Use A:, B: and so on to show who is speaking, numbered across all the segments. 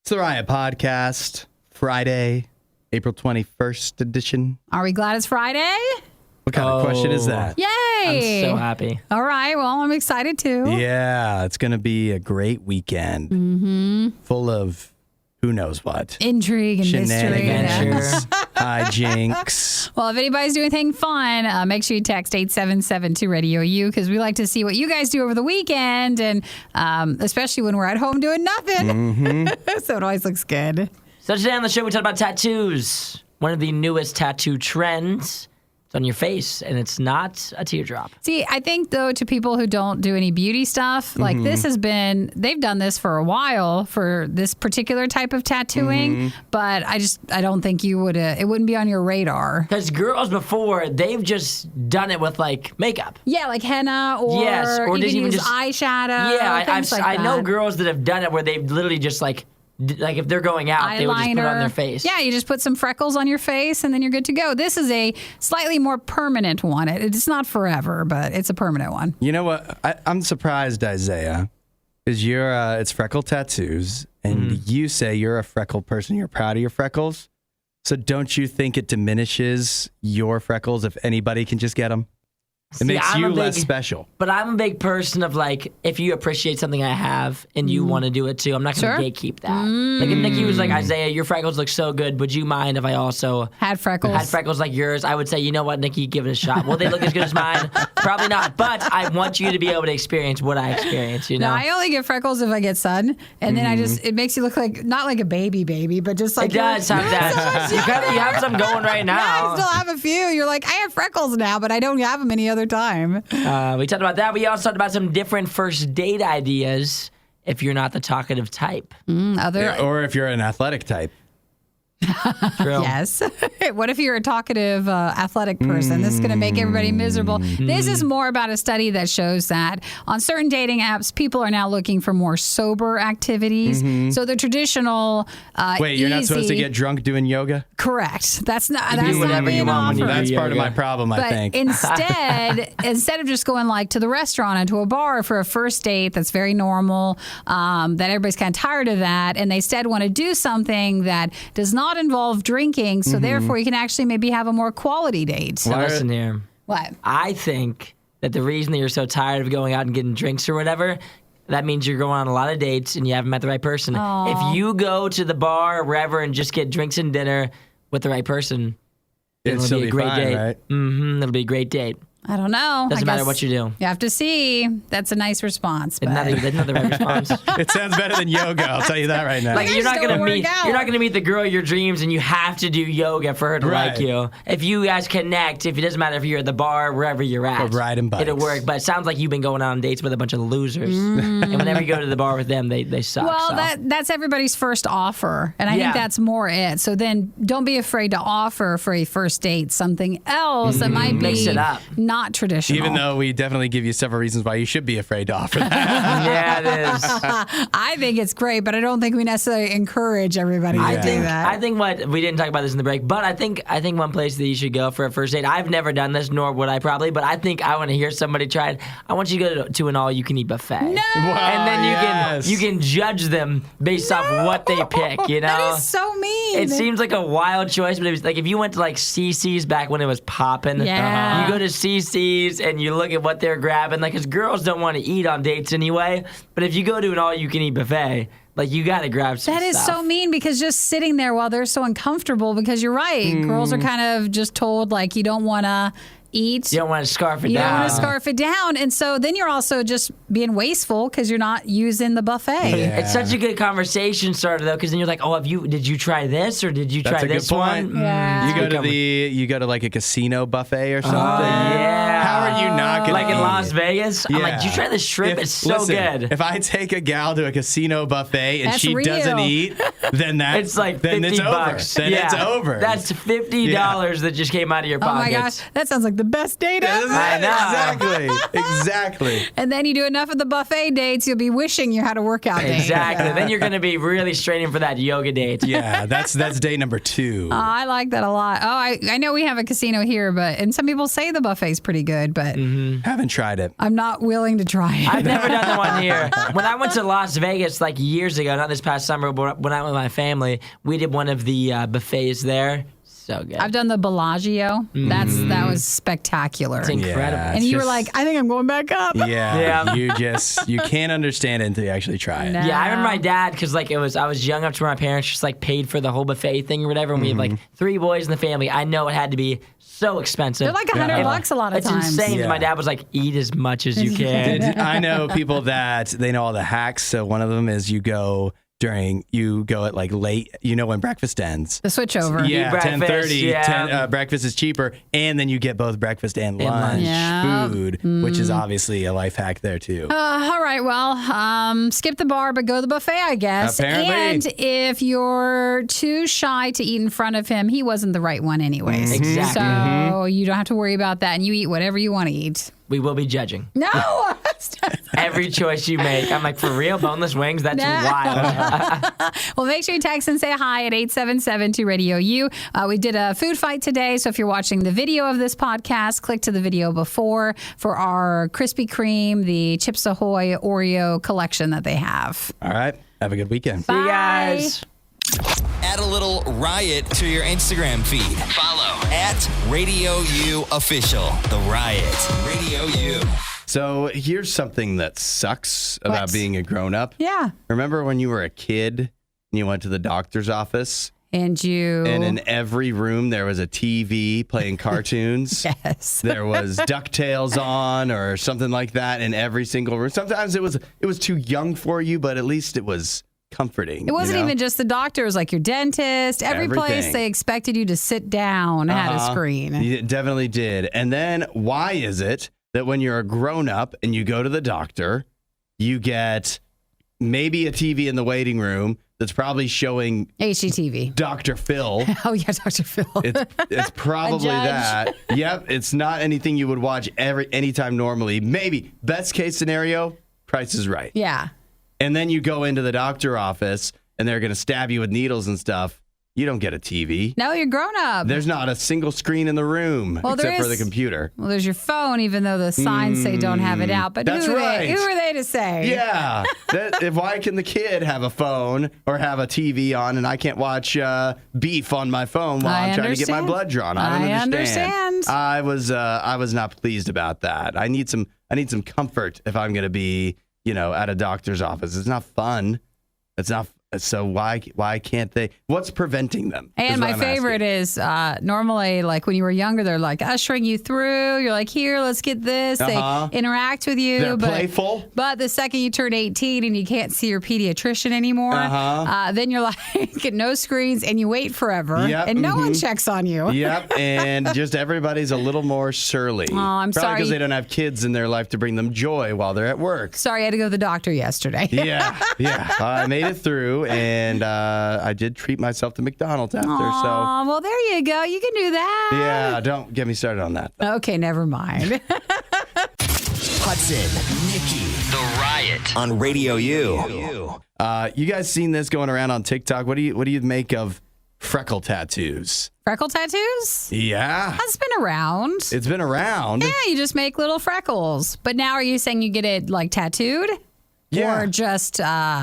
A: It's the RIOT Podcast, Friday, April 21st edition.
B: Are we glad it's Friday?
A: What kind of question is that?
B: Yay!
C: I'm so happy.
B: All right, well, I'm excited too.
A: Yeah, it's going to be a great weekend. Full of who knows what.
B: Intrigue and mystery.
A: Shenanigans, hijinks.
B: Well, if anybody's doing anything fun, make sure you text 877 RadioU because we like to see what you guys do over the weekend, and especially when we're at home doing nothing. So it always looks good.
C: So today on the show, we talk about tattoos. One of the newest tattoo trends. It's on your face, and it's not a teardrop.
B: See, I think, though, to people who don't do any beauty stuff, like this has been, they've done this for a while for this particular type of tattooing, but I don't think you would, it wouldn't be on your radar.
C: Because girls before, they've just done it with, like, makeup.
B: Yeah, like henna, or,
C: Yes, or
B: you
C: just
B: can
C: even
B: use
C: just
B: eyeshadow.
C: Yeah,
B: things like
C: I know
B: that.
C: girls that have done it where they've literally just, like if they're going out, they would just put it on their face.
B: Yeah, you just put some freckles on your face and then you're good to go. This is a slightly more permanent one. It's not forever, but it's a permanent one.
A: You know what? I'm surprised, Isaiah, because it's freckle tattoos, and you say you're a freckle person. You're proud of your freckles. So don't you think it diminishes your freckles if anybody can just get them? It makes you less special.
C: But I'm a big person of, like, if you appreciate something I have and you want to do it too, I'm not going to gatekeep that. Like, if Nikki was like, Isaiah, your freckles look so good, would you mind if I also
B: had freckles
C: like yours? I would say, you know what, Nikki, give it a shot. Will they look as good as mine? Probably not. But I want you to be able to experience what I experience, you know?
B: No, I only get freckles if I get sun, and then it makes you look like, not like a baby, but just like...
C: It does have that. You have some going right now.
B: Yeah, I still have a few. You're like, I have freckles now, but I don't have them any other time.
C: We talked about that. We also talked about some different first date ideas if you're not the talkative type.
A: Or if you're an athletic type.
C: True.
B: Yes. What if you're a talkative, athletic person? This is going to make everybody miserable. This is more about a study that shows that on certain dating apps, people are now looking for more sober activities. So the traditional,
A: Wait, you're not supposed to get drunk doing yoga?
B: Correct. That's not
C: whatever
B: being
C: you want when you
B: offered.
A: That's part of my problem, I
B: But
A: think.
B: instead of just going like to the restaurant and to a bar for a first date, that's very normal, that everybody's kind of tired of that, and they instead want to do something that does not involve drinking, so therefore you can actually maybe have a more quality date.
C: So listen here.
B: What?
C: I think that the reason that you're so tired of going out and getting drinks or whatever, that means you're going on a lot of dates and you haven't met the right person.
B: Aww.
C: If you go to the bar or wherever and just get drinks and dinner with the right person, it'll be a great date.
A: Right?
C: It'll be a great date.
B: I don't know.
C: Doesn't matter what you do.
B: You have to see. That's a nice response. But...
C: Isn't that the right response?
A: It sounds better than yoga, I'll tell you that right now.
C: Like, you're not
B: gonna
C: gonna meet the girl of your dreams, and you have to do yoga for her to like you. If you guys connect, if it doesn't matter if you're at the bar, wherever you're at,
A: or riding bikes,
C: it'll work. But it sounds like you've been going on dates with a bunch of losers, and whenever you go to the bar with them, they suck.
B: Well,
C: so.
B: that's everybody's first offer, and I think that's more it. So then, don't be afraid to offer for a first date something else that might
C: Mix
B: be
C: it up.
B: not traditional.
A: Even though we definitely give you several reasons why you should be afraid to offer that.
C: Yeah, it is.
B: I think it's great, but I don't think we necessarily encourage everybody to do that.
C: I think what we didn't talk about this in the break, but I think one place that you should go for a first date. I've never done this, nor would I probably, but I think I want to hear somebody try it. I want you to go to an all-you-can-eat buffet.
B: No,
C: and then you can judge them based off what they pick. You know,
B: that is so mean.
C: It seems like a wild choice, but it was like if you went to like CC's back when it was popping.
B: Yeah.
C: You go to CC's and you look at what they're grabbing, like, because girls don't want to eat on dates anyway. But if you go to an all-you-can-eat buffet, like, you got to grab some
B: That is
C: stuff.
B: so mean, because just sitting there while they're so uncomfortable, because you're right. Girls are kind of just told, like, you don't want to eat.
C: You don't want to scarf it down.
B: You don't want to scarf it down. And so then you're also just being wasteful because you're not using the buffet.
A: Yeah.
C: It's such a good conversation starter, though, because then you're like, oh, did you try this or did you try this one?
B: Yeah.
A: You go to like a casino buffet or something.
C: Yeah.
A: How are you not going to
C: Like in Las Vegas? I'm like,
A: Yeah.
C: did you try this shrimp? It's so
A: listen,
C: good.
A: If I take a gal to a casino buffet and
B: That's
A: she
B: real.
A: doesn't eat, then
C: It's like
A: then
C: $50.
A: it's over. Then it's over.
C: That's $50 that just came out of your
B: Oh
C: pocket.
B: my gosh, that sounds like the best date ever.
C: I know.
A: Exactly.
B: And then you do enough of the buffet dates, you'll be wishing you had a workout date.
C: Exactly. Then you're going to be really straining for that yoga date.
A: Yeah, that's date number 2.
B: I like that a lot. Oh, I know we have a casino here, and some people say the buffet's pretty good, but it.
A: Haven't tried it.
B: I'm not willing to try it.
C: I've never done the one here. When I went to Las Vegas like years ago, not this past summer, but when I went with my family, we did one of the buffets there. So good.
B: I've done the Bellagio. That was spectacular.
C: It's incredible.
A: Yeah,
B: And you were like, I think I'm going back up.
A: Yeah. You can't understand it until you actually try it.
B: No.
C: Yeah, I remember my dad, because like I was young up to where my parents just like paid for the whole buffet thing or whatever, and we have like 3 boys in the family. I know it had to be so expensive.
B: They're like $100 a lot of times.
C: It's insane.
A: Yeah.
C: My dad was like, eat as much as you can.
A: I know people that they know all the hacks. So one of them is you go at like late, when breakfast ends.
B: The switch over.
A: Yeah,
C: breakfast,
A: 10:30.
C: yeah.
A: Breakfast is cheaper, and then you get both breakfast and
C: And
A: lunch
C: lunch.
B: Yeah.
A: food, which is obviously a life hack there too.
B: All right, well, skip the bar, but go to the buffet, I guess.
A: Apparently.
B: And if you're too shy to eat in front of him, he wasn't the right one anyways.
C: Exactly.
B: So you don't have to worry about that, and you eat whatever you want to eat.
C: We will be judging.
B: No!
C: Every choice you make. I'm like, for real? Boneless wings? That's wild.
B: Well, make sure you text and say hi at 877-2RadioU. We did a food fight today, so if you're watching the video of this podcast, click to the video before for our Krispy Kreme, the Chips Ahoy Oreo collection that they have.
A: All right. Have a good weekend.
C: See you guys.
D: Add a little Riot to your Instagram feed. Follow at RadioU Official. The Riot. Radio U.
A: So here's something that sucks about
B: What?
A: being a grown-up.
B: Yeah.
A: Remember when you were a kid and you went to the doctor's office?
B: And
A: in every room there was a TV playing cartoons.
B: Yes.
A: There was DuckTales on or something like that in every single room. Sometimes it was too young for you, but at least it was comforting.
B: It wasn't even just the doctor. It was like your dentist. Every place
A: Everything.
B: they expected you to sit down had a screen.
A: It definitely did. And then why is it that when you're a grown-up and you go to the doctor, you get maybe a TV in the waiting room that's probably showing
B: HGTV.
A: Dr. Phil.
B: Oh, yeah, Dr. Phil.
A: It's probably
B: judge.
A: that. Yep, it's not anything you would watch anytime normally. Maybe best case scenario, Price is Right.
B: Yeah.
A: And then you go into the doctor office and they're going to stab you with needles and stuff. You don't get a TV.
B: No, you're grown up.
A: There's not a single screen in the room except for the computer.
B: Well, there's your phone, even though the signs say don't have it out. But
A: That's
B: who
A: right.
B: are they to say?
A: Yeah. Why can the kid have a phone or have a TV on and I can't watch Beef on my phone while I'm trying to get my blood drawn? I don't understand. I was not pleased about that. I need some comfort if I'm going to be, at a doctor's office. It's not fun. It's not. So why can't they? What's preventing them?
B: And my favorite is normally, like when you were younger, they're like ushering you through. You're like, here, let's get this. They interact with you.
A: They're playful.
B: But the second you turn 18 and you can't see your pediatrician anymore, then you're like, no screens, and you wait forever.
A: Yep,
B: and no one checks on you.
A: Yep, and just everybody's a little more surly.
B: Oh, I'm
A: Probably
B: sorry.
A: because they don't have kids in their life to bring them joy while they're at work.
B: Sorry, I had to go to the doctor yesterday.
A: Yeah. I made it through, and I did treat myself to McDonald's after.
B: Aw, well, there you go. You can do that.
A: So yeah, don't get me started on that.
B: Okay, never mind.
D: Hudson, Nikki, The Riot on Radio U.
A: You guys seen this going around on TikTok? What do you make of freckle tattoos?
B: Freckle tattoos?
A: Yeah,
B: That's been around.
A: it's been around.
B: Yeah, you just make little freckles. But now are you saying you get it like tattooed?
A: Yeah.
B: Or just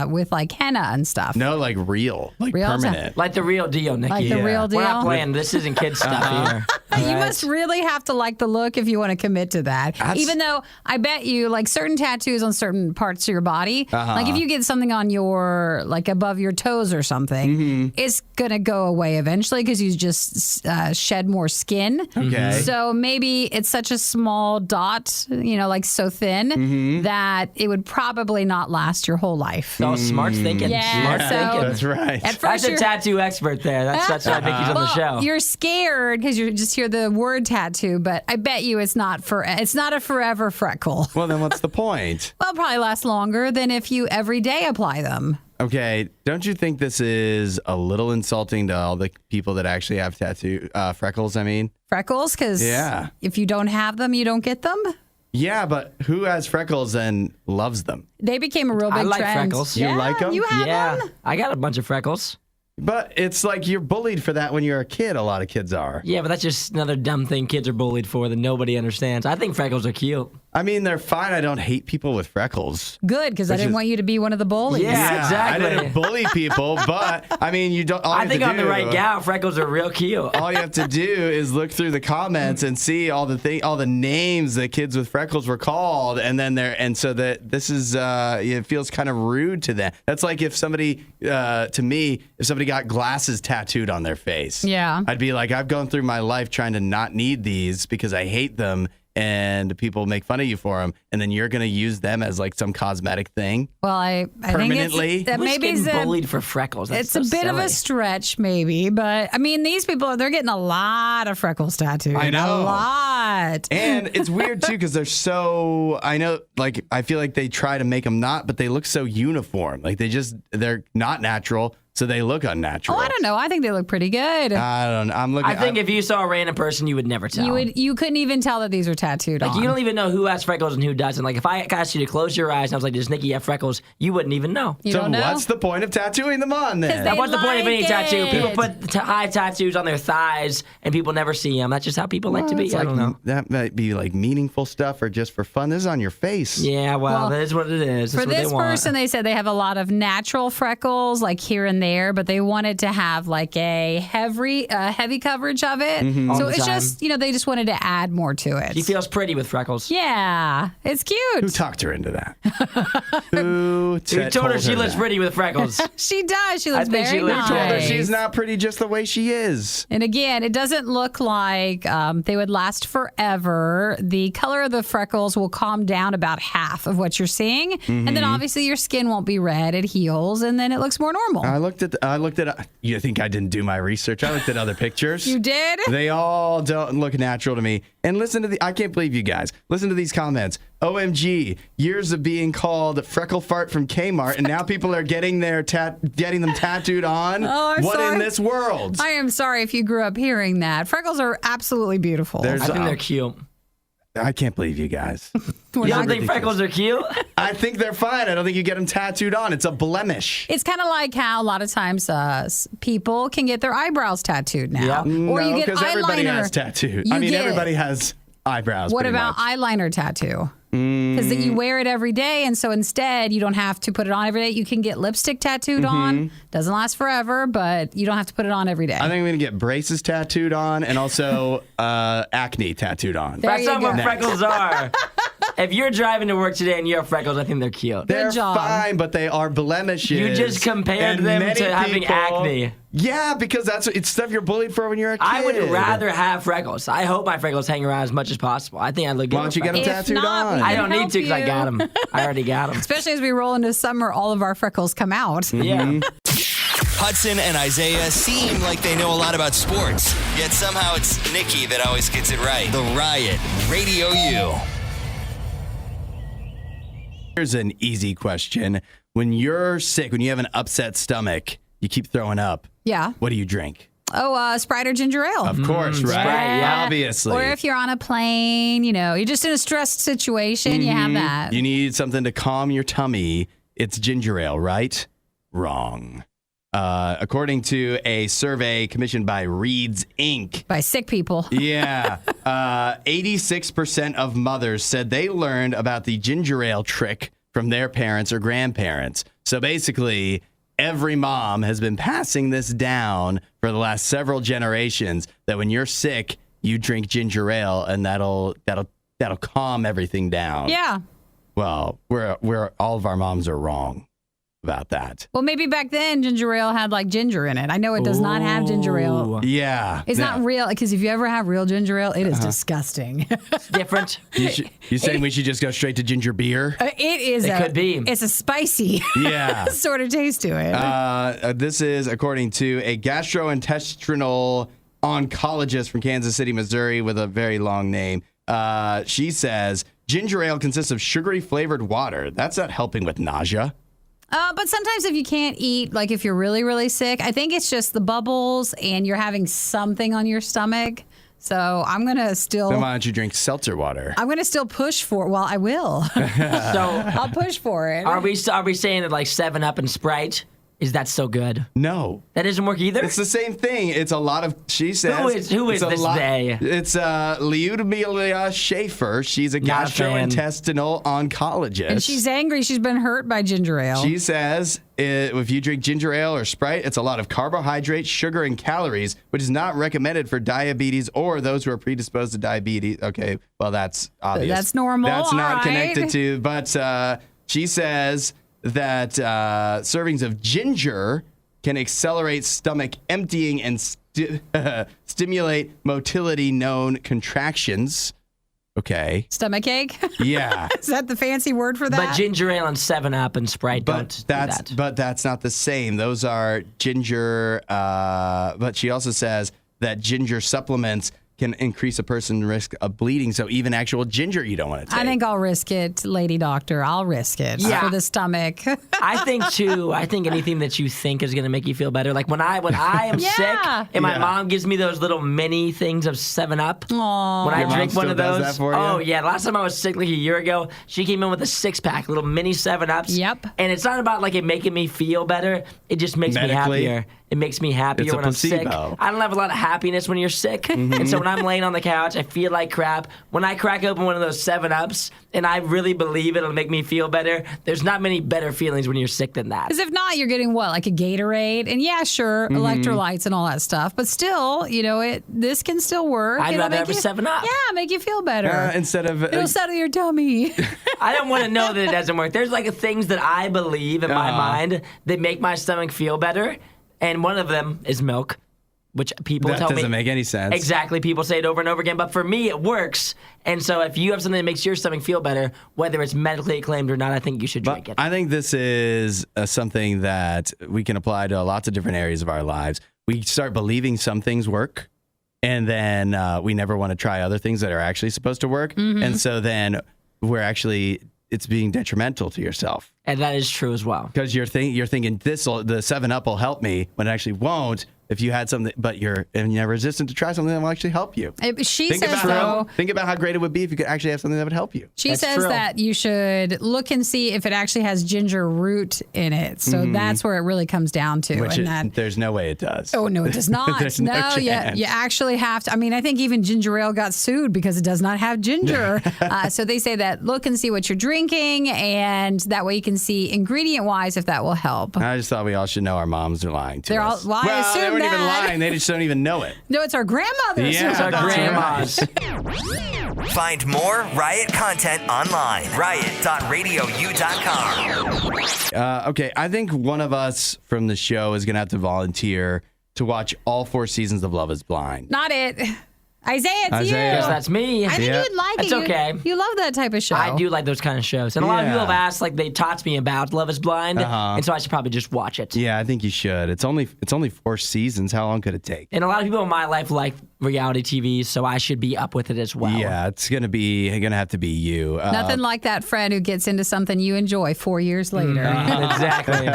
B: with like henna and stuff?
A: No, like real, like
B: Real
A: permanent.
C: Like the real deal, Nikki.
B: Like the real deal?
C: We're not playing. This isn't kid stuff here.
B: You
C: All right?
B: must really have to like the look if you want to commit to that. Even though I bet you like certain tattoos on certain parts of your body, like if you get something on your, like above your toes or something, it's going to go away eventually because you just shed more skin.
A: Okay.
B: So maybe it's such a small dot, like so thin that it would probably not last your whole life.
C: Oh, smart thinking.
B: Yeah,
C: Smart
B: so-
C: thinking.
A: That's right.
B: At first
C: That's a
B: you're-
C: tattoo expert there. That's why Nikki's on the show.
B: You're scared because you just hear the word tattoo, but I bet you it's not a forever freckle.
A: Well, then what's the point?
B: Well, it'll probably last longer than if you every day apply them.
A: Okay, don't you think this is a little insulting to all the people that actually have freckles? I mean,
B: Freckles, because
A: Yeah.
B: if you don't have them, you don't get them.
A: yeah, but who has freckles and loves them?
B: They became a real big
C: I like
B: trend.
C: freckles.
A: You
B: Yeah,
A: like 'em?
B: You have
C: Yeah,
B: them?
C: I got a bunch of freckles.
A: But it's like you're bullied for that when you're a kid. A lot of kids are.
C: Yeah, but that's just another dumb thing kids are bullied for that nobody understands. I think freckles are cute.
A: I mean, they're fine. I don't hate people with freckles.
B: Good, because I didn't want you to be one of the bullies.
C: Yeah, exactly.
A: I didn't bully people, but I mean, you don't.
C: I think on the right gal, freckles are real cute.
A: All you have to do is look through the comments and see all the names that kids with freckles were called, and then so that this is it feels kind of rude to them. That's like if somebody, to me, if somebody got glasses tattooed on their face.
B: Yeah,
A: I'd be like, I've gone through my life trying to not need these because I hate them. And people make fun of you for them, and then you're going to use them as like some cosmetic thing.
B: Well, I
A: permanently.
B: think that
C: Who's
B: maybe
C: getting bullied for freckles. That's
B: it's
C: so
B: a bit
C: silly.
B: of a stretch, maybe, but I mean, these people they're getting a lot of freckles tattooed.
A: I know.
B: A lot.
A: And it's weird too because they're so. I know, like I feel like they try to make them not, but they look so uniform. Like they're not natural. So they look unnatural.
B: Oh, I don't know. I think they look pretty good.
A: I don't know.
C: I think if you saw a random person, you would never tell.
B: You couldn't even tell that these are tattooed on.
C: You don't even know who has freckles and who doesn't. Like if I asked you to close your eyes and I was like, "Does Nikki have freckles?" You wouldn't even know.
B: You
A: so
B: don't know?
A: what's the point of tattooing them on then?
B: They
C: What's the point of any
B: like
C: tattoo?
B: it.
C: People put high tattoos on their thighs and people never see them. That's just how people like to be. I don't know.
A: That might be like meaningful stuff or just for fun. This is on your face.
C: Yeah, well, that is what it is. That's
B: For
C: what
B: this
C: they want.
B: person, they said they have a lot of natural freckles, like here and there, but they wanted to have like a heavy coverage of it.
A: Mm-hmm.
B: So
C: All the
B: it's
C: time.
B: just, they just wanted to add more to it.
C: She feels pretty with freckles.
B: Yeah, it's cute.
A: Who talked her into that? Who
C: told her she looks
A: that?
C: pretty with freckles.
B: She does. She looks
C: think
B: very
C: she looks
B: nice.
A: Who told her she's not pretty just the way she is?
B: And again, it doesn't look like they would last forever. The color of the freckles will calm down about half of what you're seeing. And then obviously your skin won't be red. It heals and then it looks more normal.
A: I looked at. You think I didn't do my research? I looked at other pictures.
B: You did?
A: They all don't look natural to me. And listen to I can't believe you guys. Listen to these comments. OMG, years of being called freckle fart from Kmart, and now people are getting them tattooed on.
B: Oh, I'm
A: what
B: sorry.
A: in this world?
B: I am sorry if you grew up hearing that. Freckles are absolutely beautiful.
C: I think they're cute.
A: I can't believe you guys.
C: You don't think freckles are cute?
A: I think they're fine. I don't think you get them tattooed on. It's a blemish.
B: It's kind of like how a lot of times people can get their eyebrows tattooed now.
C: Yeah.
B: Or you get
A: because everybody
B: eyeliner.
A: has tattoos.
B: You
A: I mean,
B: get-
A: everybody has eyebrows.
B: What
A: pretty
B: about
A: much.
B: eyeliner tattoo? Because you wear it every day, and so instead you don't have to put it on every day. You can get lipstick tattooed on. Doesn't last forever, but you don't have to put it on every day.
A: I think I'm going to get braces tattooed on and also acne tattooed on.
B: There
C: That's
B: you
C: not
B: go.
C: what freckles are. If you're driving to work today and you have freckles, I think they're cute.
A: They're
B: job.
A: fine, but they are blemishes.
C: You just compared
A: And
C: them
A: many
C: to having
A: people-
C: acne.
A: Yeah, because it's stuff you're bullied for when you're a kid.
C: I would rather have freckles. I hope my freckles hang around as much as possible. I think I look good.
A: Why don't
C: with
A: you get them
C: freckles.
B: If
A: tattooed
B: not,
A: on?
B: we
C: I don't need
B: help
C: to because I
B: you.
C: got them. I already got them.
B: Especially as we roll into summer, all of our freckles come out.
C: Yeah.
D: Hudson and Isaiah seem like they know a lot about sports, yet somehow it's Nikki that always gets it right. The Riot, Radio U.
A: Here's an easy question. When you're sick, when you have an upset stomach, you keep throwing up.
B: Yeah.
A: What do you drink?
B: Oh, Sprite or ginger ale.
A: Of course, right?
C: Sprite, yeah.
A: Obviously.
B: Or if you're on a plane, you're just in a stressed situation, you have that.
A: You need something to calm your tummy. It's ginger ale, right? Wrong. According to a survey commissioned by Reed's Inc.
B: By sick people.
A: Yeah. 86% of mothers said they learned about the ginger ale trick from their parents or grandparents. So basically, every mom has been passing this down for the last several generations that when you're sick, you drink ginger ale and that'll calm everything down.
B: Yeah.
A: Well, we're all of our moms are wrong about that.
B: Well, maybe back then ginger ale had like ginger in it. I know it does not have ginger ale.
A: Yeah.
B: It's not real, because if you ever have real ginger ale, it is disgusting.
C: Different.
A: You saying we should just go straight to ginger beer?
C: It could be.
B: It's a spicy
A: Yeah.
B: sort of taste to it.
A: This is according to a gastrointestinal oncologist from Kansas City, Missouri, with a very long name. She says ginger ale consists of sugary flavored water. That's not helping with nausea.
B: But sometimes if you can't eat, like if you're really, really sick, I think it's just the bubbles and you're having something on your stomach. So I'm going to
A: Then
B: still...
A: why don't you drink seltzer water?
B: I'm going to still push for it. Well, I will.
C: So
B: I'll push for it.
C: are we saying that like 7-Up and Sprite Is that so good?
A: No.
C: That doesn't work either?
A: It's the same thing. It's a lot of, she says.
C: Who is this they?
A: It's Lyudmila Schaefer. She's a gastrointestinal oncologist.
B: And she's angry. She's been hurt by ginger ale.
A: She says if you drink ginger ale or Sprite, it's a lot of carbohydrates, sugar, and calories, which is not recommended for diabetes or those who are predisposed to diabetes. Okay, well, that's obvious.
B: That's normal.
A: That's not
B: right.
A: connected to, but she says that servings of ginger can accelerate stomach emptying and stimulate motility known contractions. Okay.
B: Stomach ache?
A: Yeah.
B: Is that the fancy word for that?
C: But ginger ale and 7-Up and Sprite don't do that.
A: But that's not the same. Those are ginger, but she also says that ginger supplements can increase a person's risk of bleeding. So even actual ginger you don't want to take.
B: I think I'll risk it, lady doctor. I'll risk it for the stomach.
C: I think anything that you think is going to make you feel better. Like when I am sick and my mom gives me those little mini things of 7-Up.
B: Aww.
C: When I drink one of those.
A: That for you?
C: Oh, yeah. Last time I was sick like a year ago, she came in with a 6-pack, little mini 7-Ups.
B: Yep.
C: And it's not about like it making me feel better. It just makes me happier. It makes me happier when I'm sick. I don't have a lot of happiness when you're sick. And so when I'm laying on the couch, I feel like crap. When I crack open one of those 7-Ups, and I really believe it'll make me feel better, there's not many better feelings when you're sick than that.
B: Because if not, you're getting what? Like a Gatorade? And yeah, sure, electrolytes and all that stuff. But still, this can still work.
C: I'd rather have a 7-Up.
B: Yeah, make you feel better.
A: Instead of...
B: It'll settle your tummy.
C: I don't want to know that it doesn't work. There's like things that I believe in my mind that make my stomach feel better. And one of them is milk, which people tell me.
A: That doesn't make any sense.
C: Exactly. People say it over and over again. But for me, it works. And so if you have something that makes your stomach feel better, whether it's medically acclaimed or not, I think you should drink it.
A: I think this is something that we can apply to lots of different areas of our lives. We start believing some things work, and then we never want to try other things that are actually supposed to work. And so then it's being detrimental to yourself.
C: And that is true as well.
A: Because you're thinking the 7-Up will help me when it actually won't. If you had something, but you're resistant to try something that will actually help you. Think about how great it would be if you could actually have something that would help you.
B: She says that you should look and see if it actually has ginger root in it. So that's where it really comes down to.
A: There's no way it does.
B: Oh, no, it does not.
A: There's no chance.
B: You actually have to. I mean, I think even ginger ale got sued because it does not have ginger. So they say that look and see what you're drinking, and that way you can see ingredient-wise if that will help.
A: I just thought we all should know our moms are lying to us.
B: I assume
A: they weren't
B: that.
A: even lying. They just don't even know it.
B: No, it's our grandmothers.
A: Yeah,
C: it's our grandmas.
D: Find more Riot content online. Riot.radiou.com.
A: Okay, I think one of us from the show is going to have to volunteer to watch all 4 seasons of Love is Blind.
B: Not it. Isaiah, it's you.
C: Yes, that's me.
B: I think you would like it.
C: It's okay.
B: You love that type of show.
C: I do like those kind of shows. And a lot of people have asked, like, they taught me about Love is Blind, and so I should probably just watch it.
A: Yeah, I think you should. It's only 4 seasons. How long could it take?
C: And a lot of people in my life like reality TV, so I should be up with it as well.
A: Yeah, it's gonna have to be you.
B: Nothing like that friend who gets into something you enjoy 4 years later.
C: Exactly.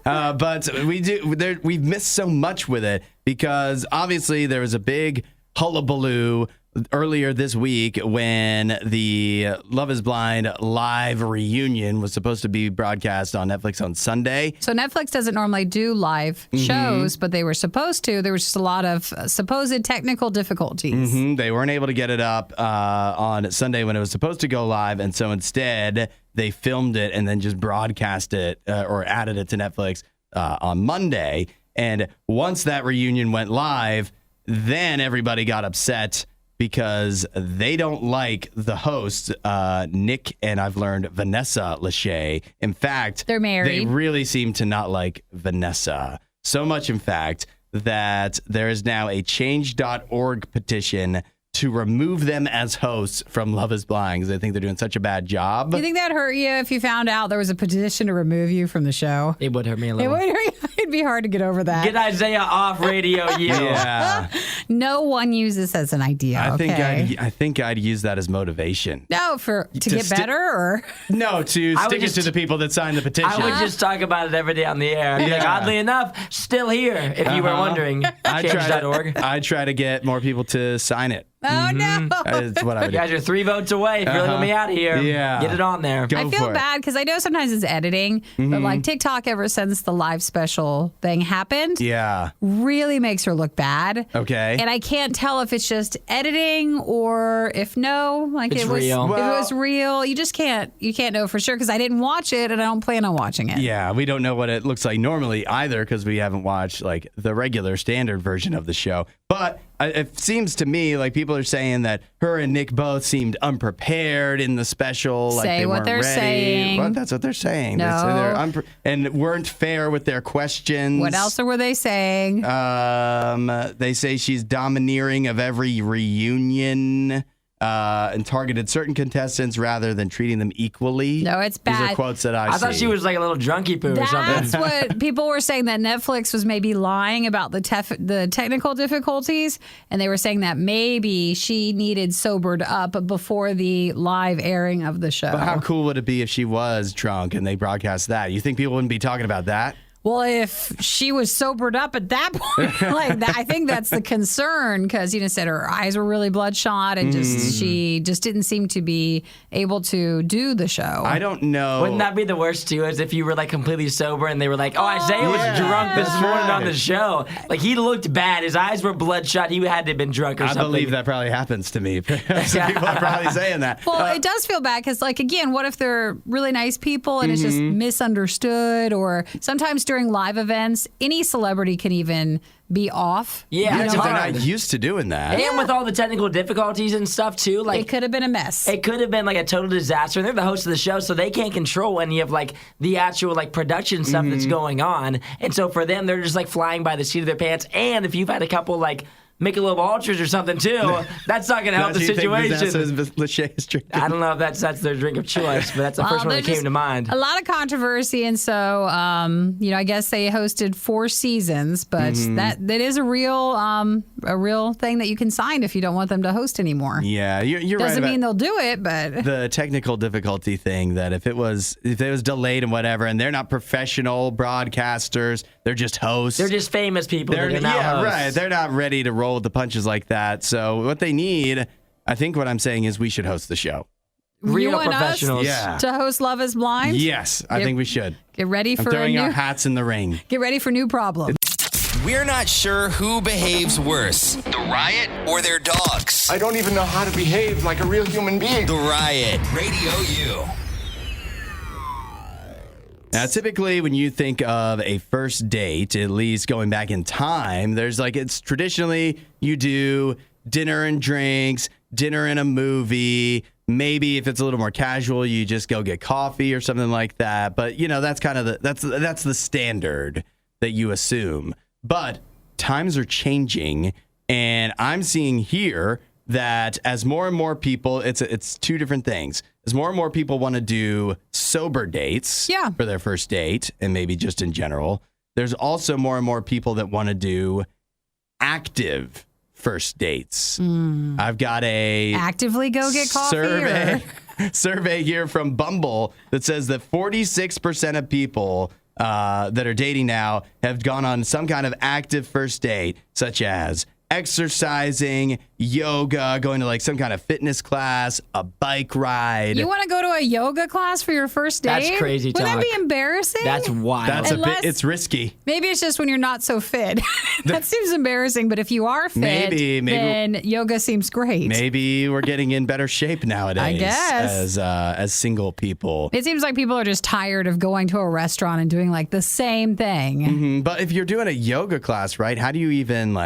A: But we've missed so much with it because obviously there was a big hullabaloo earlier this week when the Love is Blind live reunion was supposed to be broadcast on Netflix on Sunday.
B: So Netflix doesn't normally do live shows, but they were supposed to. There was just a lot of supposed technical difficulties.
A: They weren't able to get it up on Sunday when it was supposed to go live, and so instead they filmed it and then just broadcast it or added it to Netflix on Monday. And once that reunion went live, then everybody got upset because they don't like the hosts, Nick and I've learned Vanessa Lachey. In fact,
B: they're married.
A: They really seem to not like Vanessa. So much, in fact, that there is now a change.org petition to remove them as hosts from Love is Blind because they think they're doing such a bad job.
B: Do you think that'd hurt you if you found out there was a petition to remove you from the show?
C: It would hurt me a little.
B: It would hurt you. It'd be hard to get over that.
C: Get Isaiah off RadioU.
A: Yeah.
B: No one uses this as an idea.
A: I think I'd use that as motivation.
B: No, to get better, or
A: no, to stick it to the people that signed the petition.
C: I would just talk about it every day on the air. Like, oddly enough, still here. If you were wondering, change.org.
A: I'd try to get more people to sign it.
B: Oh, no.
A: That's what I would
C: You
A: do.
C: guys are 3 votes away. If you really want me out of here, get it on there.
A: Go
B: I feel
A: for it.
B: bad because I know sometimes it's editing, but like TikTok, ever since the live special thing happened, really makes her look bad.
A: Okay.
B: And I can't tell if it's just editing or if
C: It's
B: it was
C: real.
B: if it was real. You just can't know for sure because I didn't watch it and I don't plan on watching it.
A: Yeah, we don't know what it looks like normally either because we haven't watched like the regular standard version of the show. But it seems to me like people are saying that her and Nick both seemed unprepared in the special. Like
B: Say
A: they
B: what
A: weren't
B: they're
A: ready.
B: saying.
A: Well, that's what they're saying.
B: No.
A: They say they're and weren't fair with their questions.
B: What else were they saying?
A: They say she's domineering of every reunion. And targeted certain contestants rather than treating them equally.
B: No, it's
A: These
B: bad.
A: are quotes that I see.
C: I thought she was like a little drunkie poo or something.
B: That's what people were saying, that Netflix was maybe lying about the technical difficulties, and they were saying that maybe she needed sobered up before the live airing of the show.
A: But how cool would it be if she was drunk and they broadcast that? You think people wouldn't be talking about that?
B: Well, if she was sobered up at that point, like that, I think that's the concern because said her eyes were really bloodshot and she just didn't seem to be able to do the show.
A: I don't know.
C: Wouldn't that be the worst too? As if you were like completely sober and they were like, "Oh, Isaiah was drunk this morning on the show. Like he looked bad. His eyes were bloodshot. He had to have been drunk or something."
A: I believe that probably happens to me. Some people are probably saying that.
B: Well, it does feel bad because, like, again, what if they're really nice people and it's just misunderstood? Or sometimes during live events, any celebrity can even be off.
C: Yeah, it's
A: they're
C: hard.
A: not used to doing that.
C: And with all the technical difficulties and stuff too, like
B: It could have been a mess.
C: it could have been like a total disaster. They're the host of the show, so they can't control any of like the actual like production stuff that's going on. And so for them, they're just like flying by the seat of their pants. And if you've had a couple like Michelob Ultras or something too, that's not going to help the situation. I don't know if that's their drink of choice, but that's the first one that came to mind.
B: A lot of controversy, and so I guess they hosted 4 seasons, but that is a real thing that you can sign if you don't want them to host anymore.
A: Yeah, you're right.
B: Doesn't mean they'll do it, but
A: the technical difficulty thing, that if it was delayed and whatever, and they're not professional broadcasters, they're just hosts.
C: They're just famous people. They're not hosts.
A: Right. They're not ready to roll with the punches like that. So what they need, I think what I'm saying is we should host the show.
C: Real
B: you want
C: professionals.
B: us to host Love Is Blind?
A: Yes, I think we should.
B: Get ready for
A: throwing our hats in the ring.
B: Get ready for new problems.
D: We're not sure who behaves worse, the Riot or their dogs.
E: I don't even know how to behave like a real human being.
D: The Riot, RadioU.
A: Now, typically when you think of a first date, at least going back in time, it's traditionally you do dinner and drinks, dinner and a movie. Maybe if it's a little more casual, you just go get coffee or something like that. But that's kind of that's the standard that you assume. But times are changing, and I'm seeing here that as more and more people, it's 2 different things. As more and more people want to do sober dates for their first date, and maybe just in general, there's also more and more people that want to do active first dates. I've got a
B: actively go get coffee
A: survey here from Bumble that says that 46% of people that are dating now have gone on some kind of active first date, such as exercising, yoga, going to like some kind of fitness class, a bike ride.
B: You want to go to a yoga class for your first date?
C: That's crazy talk.
B: Wouldn't that be embarrassing?
C: That's wild.
A: That's it's risky.
B: Maybe it's just when you're not so fit. That seems embarrassing, but if you are fit, then yoga seems great.
A: Maybe we're getting in better shape nowadays.
B: I guess.
A: As single people.
B: It seems like people are just tired of going to a restaurant and doing like the same thing.
A: Mm-hmm. But if you're doing a yoga class, right, how do you even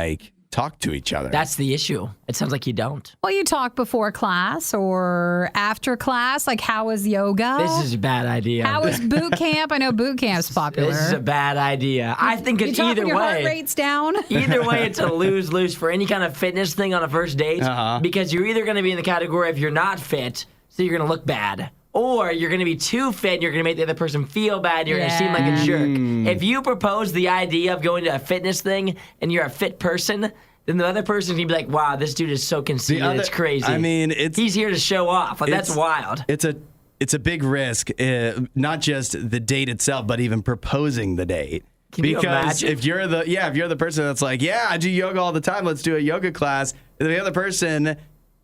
A: talk to each other?
C: That's the issue. It sounds like you don't.
B: Well, you talk before class or after class. Like, how was yoga?
C: This is a bad idea.
B: How was boot camp? I know boot camp's popular.
C: This is a bad idea. I think it's
B: you talk
C: either
B: when your
C: way.
B: Heart rate's down.
C: Either way, it's a lose-lose for any kind of fitness thing on a first date because you're either going to be in the category if you're not fit, so you're going to look bad. Or you're going to be too fit and you're going to make the other person feel bad. You're going to seem like a jerk. If you propose the idea of going to a fitness thing and you're a fit person, then the other person can be like, wow, this dude is so conceited. It's crazy.
A: I mean,
C: he's here to show off. That's wild.
A: It's a big risk, not just the date itself, but even proposing the date.
C: Can you
A: because
C: imagine?
A: if you're the person that's like, yeah, I do yoga all the time, let's do a yoga class. And the other person,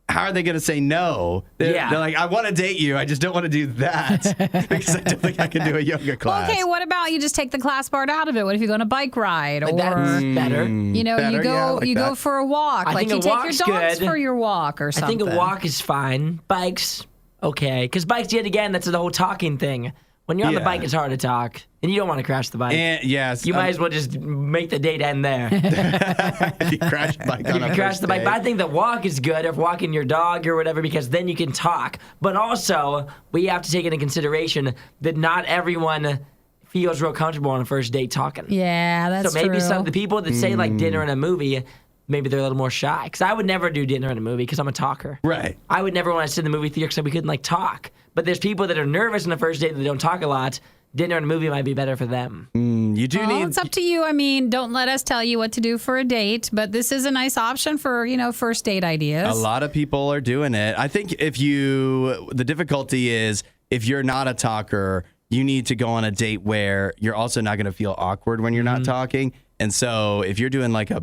A: how are they going to say no? They're like, I want to date you. I just don't want to do that because I don't think I can do a yoga class.
B: Okay, what about you just take the class part out of it? What if you go on a bike ride?
C: Like
B: or
C: that's better.
B: you know,
A: Better,
B: you go for a walk.
C: I
B: Like
C: think
B: you
C: a
B: take your
C: walk's
B: dogs
C: good.
B: for your walk or
C: I
B: something.
C: think a walk is fine. Bikes, okay. Because bikes, yet again, that's the whole talking thing. When you're on the bike, it's hard to talk. And you don't want to crash the bike.
A: And, yes.
C: You might as well just make the date end there.
A: you crash the bike on
C: You
A: a
C: crash
A: first
C: the bike.
A: date.
C: But I think that walk is good, or walking your dog or whatever, because then you can talk. But also, we have to take into consideration that not everyone feels real comfortable on a first date talking.
B: Yeah, that's
C: So maybe
B: true.
C: some of the people that say like dinner and a movie, maybe they're a little more shy. Because I would never do dinner and a movie because I'm a talker.
A: Right.
C: I would never want to sit in the movie theater because we couldn't like talk. But there's people that are nervous on the first date that don't talk a lot. Dinner and a movie might be better for them.
A: You do need.
B: It's up to you. I mean, don't let us tell you what to do for a date, but this is a nice option for, first date ideas.
A: A lot of people are doing it. I think the difficulty is if you're not a talker, you need to go on a date where you're also not going to feel awkward when you're not talking. And so if you're doing like a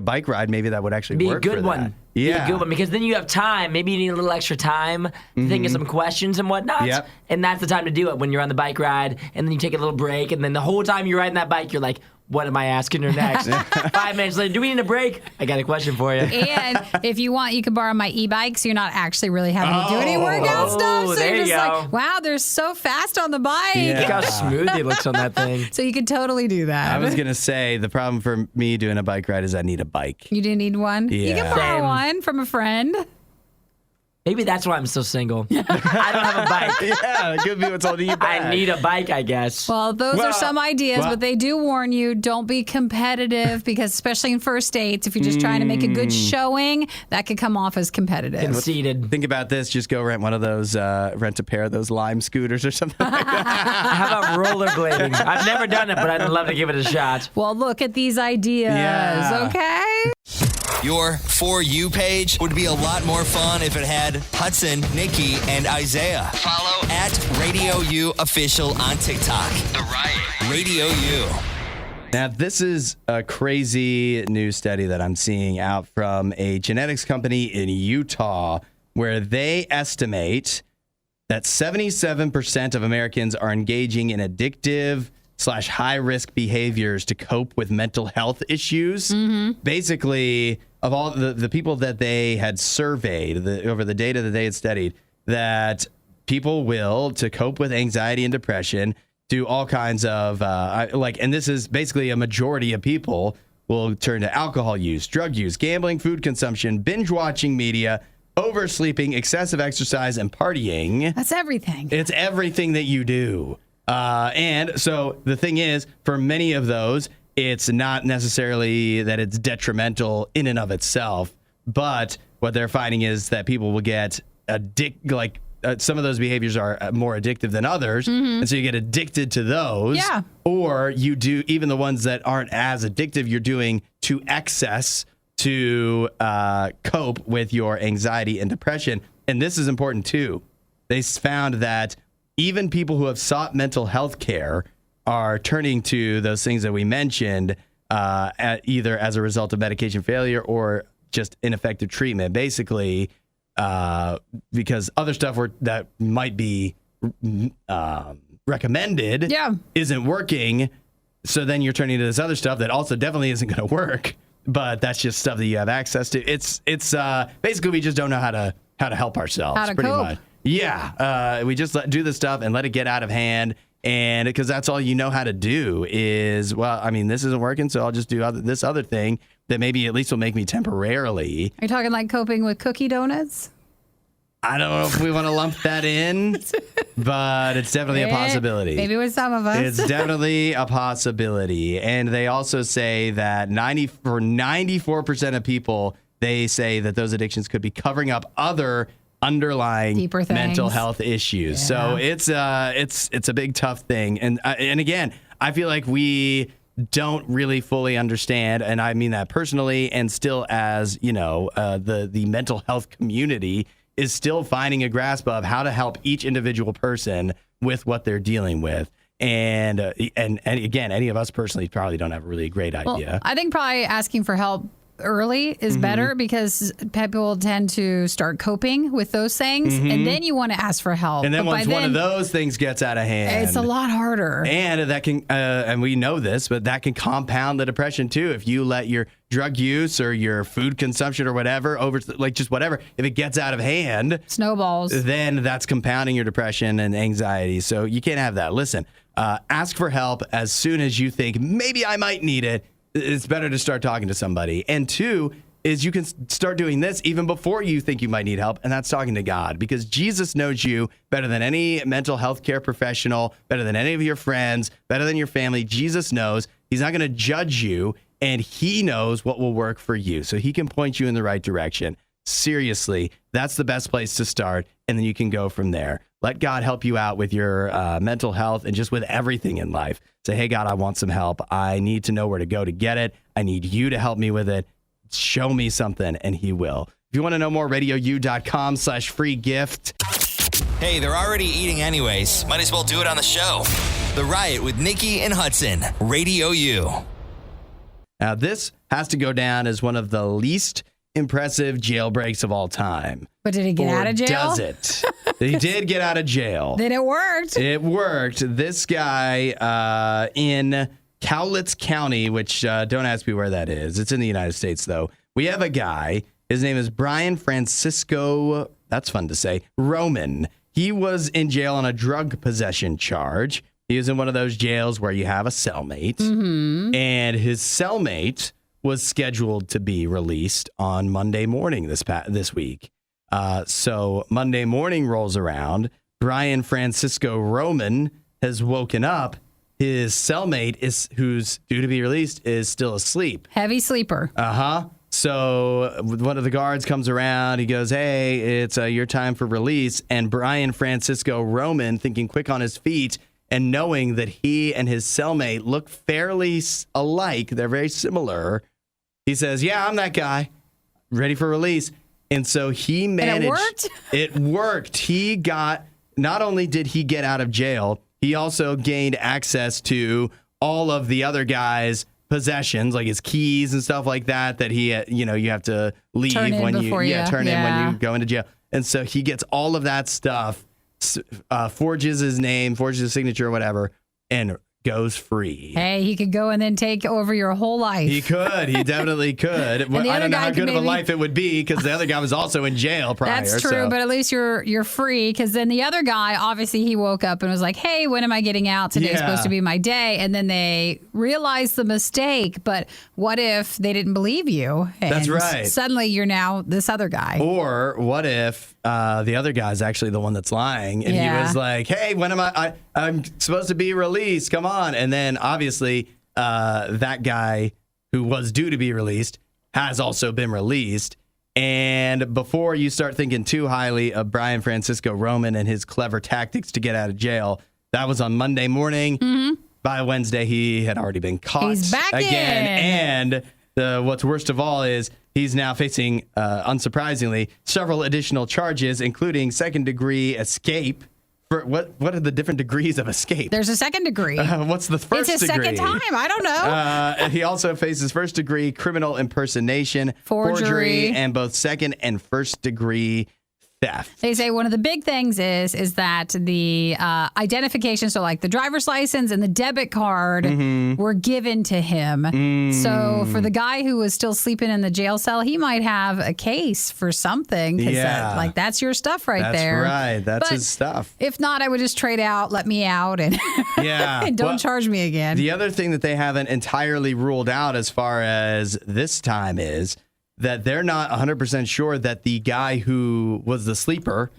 A: bike ride, maybe that would actually
C: Be
A: work
C: a good
A: for
C: one.
A: that.
C: Be
A: Yeah.
C: a good one because then you have time. Maybe you need a little extra time to think of some questions and whatnot.
A: Yep.
C: And that's the time to do it when you're on the bike ride and then you take a little break and then the whole time you're riding that bike, you're like, what am I asking her next? 5 minutes later, do we need a break? I got a question for you.
B: And if you want, you can borrow my e-bike, so you're not actually really having to do any workout stuff. So
C: there
B: you're
C: you
B: just
C: go.
B: like, wow, they're so fast on the bike.
A: Yeah.
C: Look how smooth he looks on that thing.
B: So you could totally do that.
A: I was going to say the problem for me doing a bike ride is I need a bike.
B: You do need one? You
A: Yeah.
B: can borrow
C: Same.
B: one from a friend.
C: Maybe that's why I'm so single. I don't have a bike.
A: Yeah, it could be what's holding you back.
C: I need a bike, I guess.
B: Well, those are some ideas, but they do warn you, don't be competitive because especially in first dates, if you're just trying to make a good showing, that could come off as competitive.
C: Conceited.
A: Think about this. Just go rent one of those, rent a pair of those Lime scooters or something like that.
C: How about rollerblading? I've never done it, but I'd love to give it a shot.
B: Well, look at these ideas,
A: Yeah.
B: okay?
D: Your For You page would be a lot more fun if it had Hudson, Nikki, and Isaiah. Follow at RadioU Official on TikTok. The Riot. Radio U.
A: Now, this is a crazy new study that I'm seeing out from a genetics company in Utah where they estimate that 77% of Americans are engaging in addictive / high-risk behaviors to cope with mental health issues. Basically, of all the people that they had surveyed over the data that they had studied, that people will, to cope with anxiety and depression, do all kinds of, and this is basically a majority of people will turn to alcohol use, drug use, gambling, food consumption, binge watching media, oversleeping, excessive exercise, and partying.
B: That's everything.
A: It's everything that you do. And so the thing is, for many of those, it's not necessarily that it's detrimental in and of itself, but what they're finding is that people will get some of those behaviors are more addictive than others, and so you get addicted to those.
B: Yeah.
A: Or you do even the ones that aren't as addictive, you're doing to excess to cope with your anxiety and depression. And this is important too. They found that even people who have sought mental health care are turning to those things that we mentioned either as a result of medication failure or just ineffective treatment. Basically, because other stuff that might be recommended isn't working. So then you're turning to this other stuff that also definitely isn't going to work. But that's just stuff that you have access to. It's basically we just don't know how to help ourselves.
B: How to
A: pretty
B: cope.
A: much. Yeah, we just do this stuff and let it get out of hand. And because that's all you know how to do is, well, I mean, this isn't working, so I'll just do this other thing that maybe at least will make me temporarily.
B: Are you talking like coping with cookie donuts?
A: I don't know if we want to lump that in, but it's definitely a possibility.
B: Maybe with some of us.
A: It's definitely a possibility. And they also say that 94% of people, they say that those addictions could be covering up other underlying
B: Deeper things.
A: mental health issues. So it's a big tough thing. And again, I feel like we don't really fully understand, and I mean that personally, and still as the mental health community is still finding a grasp of how to help each individual person with what they're dealing with. And again, any of us personally probably don't have a really great idea.
B: Well, I think probably asking for help early is better because people tend to start coping with those things, and then you want to ask for help.
A: And then once one of those things gets out of hand,
B: it's a lot harder.
A: And that can, and we know this, but that can compound the depression too. If you let your drug use or your food consumption or whatever just whatever, if it gets out of hand,
B: snowballs,
A: then that's compounding your depression and anxiety. So you can't have that. Listen, ask for help as soon as you think maybe I might need it. It's better to start talking to somebody. And two is you can start doing this even before you think you might need help, and that's talking to God, because Jesus knows you better than any mental health care professional, better than any of your friends, better than your family. Jesus knows. He's not going to judge you, and he knows what will work for you, so he can point you in the right direction. Seriously, that's the best place to start, and then you can go from there. Let God help you out with your mental health and just with everything in life. Say, hey, God, I want some help. I need to know where to go to get it. I need you to help me with it. Show me something, and he will. If you want to know more, RadioU.com/free gift.
D: Hey, they're already eating anyways. Might as well do it on the show. The Riot with Nikki and Hudson. Radio U.
A: Now, this has to go down as one of the least impressive jailbreaks of all time.
B: But did he get out of jail?
A: Does it? He did get out of jail.
B: Then it worked.
A: It worked. This guy in Cowlitz County, which don't ask me where that is. It's in the United States, though. We have a guy. His name is Brian Francisco. That's fun to say. Roman. He was in jail on a drug possession charge. He was in one of those jails where you have a cellmate. And his cellmate was scheduled to be released on Monday morning this week. So Monday morning rolls around. Brian Francisco Roman has woken up. His cellmate, who's due to be released, is still asleep.
B: Heavy sleeper.
A: So one of the guards comes around. He goes, hey, it's your time for release. And Brian Francisco Roman, thinking quick on his feet and knowing that he and his cellmate look fairly alike, they're very similar, he says, yeah, I'm that guy, ready for release. And so he managed. And it worked? It worked. He got, not only did he get out of jail, he also gained access to all of the other guys' possessions, like his keys and stuff like that he, you have to leave turn in when you go into jail. And so he gets all of that stuff, forges his name, forges his signature or whatever, and goes free.
B: Hey, he could go and then take over your whole life.
A: He could. He definitely could. I don't know how good of a life it would be because the other guy was also in jail prior.
B: That's true, but at least you're free, because then the other guy, obviously he woke up and was like, hey, when am I getting out? Today's supposed to be my day. And then they realized the mistake, but what if they didn't believe you? And
A: that's right.
B: Suddenly you're now this other guy.
A: Or what if the other guy's actually the one that's lying, and he was like, hey, when am I'm supposed to be released, come on. And then obviously that guy who was due to be released has also been released. And before you start thinking too highly of Brian Francisco Roman and his clever tactics to get out of jail, that was on Monday morning. By Wednesday, he had already been caught.
B: He's back
A: again. And what's worst of all is he's now facing, unsurprisingly, several additional charges, including second-degree escape. For what are the different degrees of escape?
B: There's a second degree.
A: What's the first degree?
B: It's a second time. I don't know.
A: And he also faces first-degree criminal impersonation, forgery, and both second and first-degree theft. They
B: say one of the big things is that the identification, so like the driver's license and the debit card were given to him. So for the guy who was still sleeping in the jail cell, he might have a case for something. That's your stuff there.
A: That's right. That's his stuff.
B: If not, I would just trade out, let me out, and, and don't charge me again.
A: The other thing that they haven't entirely ruled out as far as this time is that they're not 100% sure that the guy who was the sleeper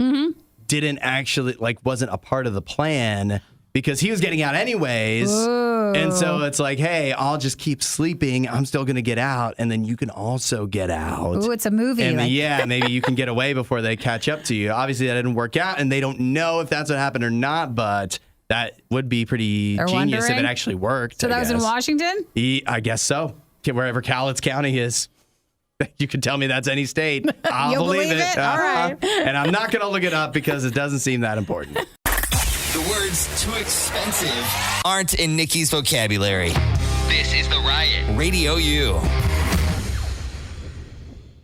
A: didn't actually, wasn't a part of the plan, because he was getting out anyways. Ooh. And so it's like, hey, I'll just keep sleeping. I'm still going to get out. And then you can also get out.
B: Ooh, it's a movie.
A: And maybe you can get away before they catch up to you. Obviously, that didn't work out, and they don't know if that's what happened or not, but that would be pretty genius if it actually worked.
B: So that was in Washington?
A: I guess so. Wherever Cowlitz County is. You can tell me that's any state. I'll believe it.
B: All right.
A: And I'm not going to look it up because it doesn't seem that important.
D: The Words too expensive aren't in Nikki's vocabulary. This is the Riot Radio U.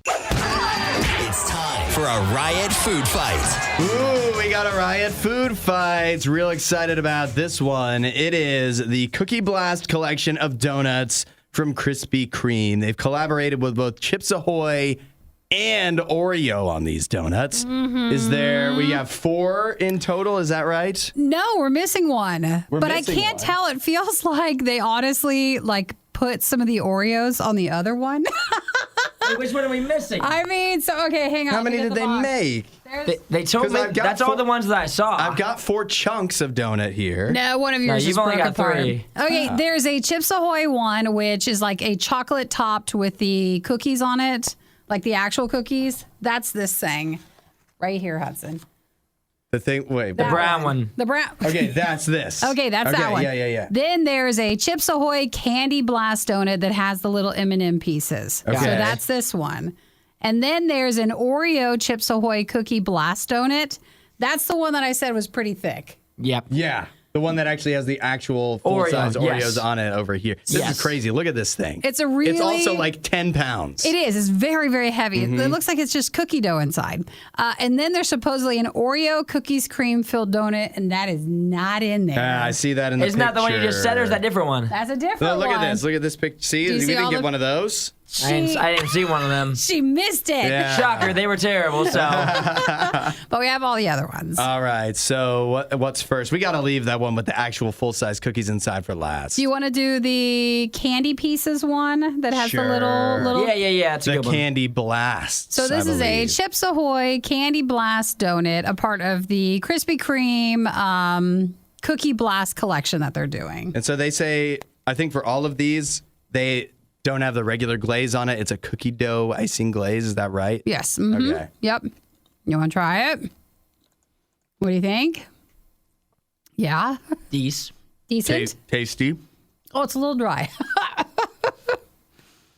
D: It's time for a Riot food fight.
A: Ooh, we got a Riot food fight. Real excited about this one. It is the Cookie Blast collection of donuts from Krispy Kreme. They've collaborated with both Chips Ahoy and Oreo on these donuts. We have 4 in total, is that right?
B: No, we're missing one. I can't
A: one.
B: tell. It feels like they honestly put some of the Oreos on the other one.
C: Wait, which one are we missing?
B: I mean, okay, hang on.
A: How many did they make?
C: They told me that's all the ones that I saw.
A: I've got 4 chunks of donut here.
B: No, one of yours
C: you've
B: just
C: only
B: broke
C: got
B: apart.
C: 3.
B: Okay, there's a Chips Ahoy one, which is like a chocolate topped with the cookies on it, like the actual cookies. That's this thing right here, Hudson.
A: The thing, wait.
C: The brown one.
B: The brown.
A: Okay, that's this.
B: Okay, that's that one.
A: Yeah.
B: Then there's a Chips Ahoy Candy Blast donut that has the little M&M pieces.
A: Okay.
B: So that's this one. And then there's an Oreo Chips Ahoy Cookie Blast donut. That's the one that I said was pretty thick.
C: Yep.
A: Yeah. The one that actually has the actual full-size
C: Oreo,
A: Oreos
C: yes.
A: on it over here. This is crazy. Look at this thing.
B: It's
A: also like 10 pounds.
B: It is. It's very, very heavy. It looks like it's just cookie dough inside. And then there's supposedly an Oreo cookies cream filled donut, and that is not in there.
A: I see that in the
C: Isn't
A: picture.
C: that the one you just said, or is that a different one?
B: That's a different
A: Look
B: one.
A: at this. Look at this picture. See,
B: Do you
A: we
B: see
A: didn't
B: all
A: get
B: the-
A: one of those.
C: I didn't see one of them.
B: She missed it.
A: Yeah.
C: Shocker, they were terrible. So
B: But we have all the other ones.
A: All right. So what's first? We got to leave that one with the actual full-size cookies inside for last.
B: Do you want to do the candy pieces one that has
A: Sure.
B: the little?
C: yeah, it's a
A: the
C: good one.
A: candy blasts.
B: So this
A: I
B: is a
A: believe.
B: Chips Ahoy Candy Blast donut, a part of the Krispy Kreme Cookie Blast collection that they're doing.
A: And so they say, I think for all of these, they don't have the regular glaze on it. It's a cookie dough icing glaze. Is that right?
B: Yes. Mhm.
A: Okay.
B: Yep. You want to try it? What do you think? Yeah.
C: These.
B: Decent.
A: Tasty.
B: Oh, it's a little dry.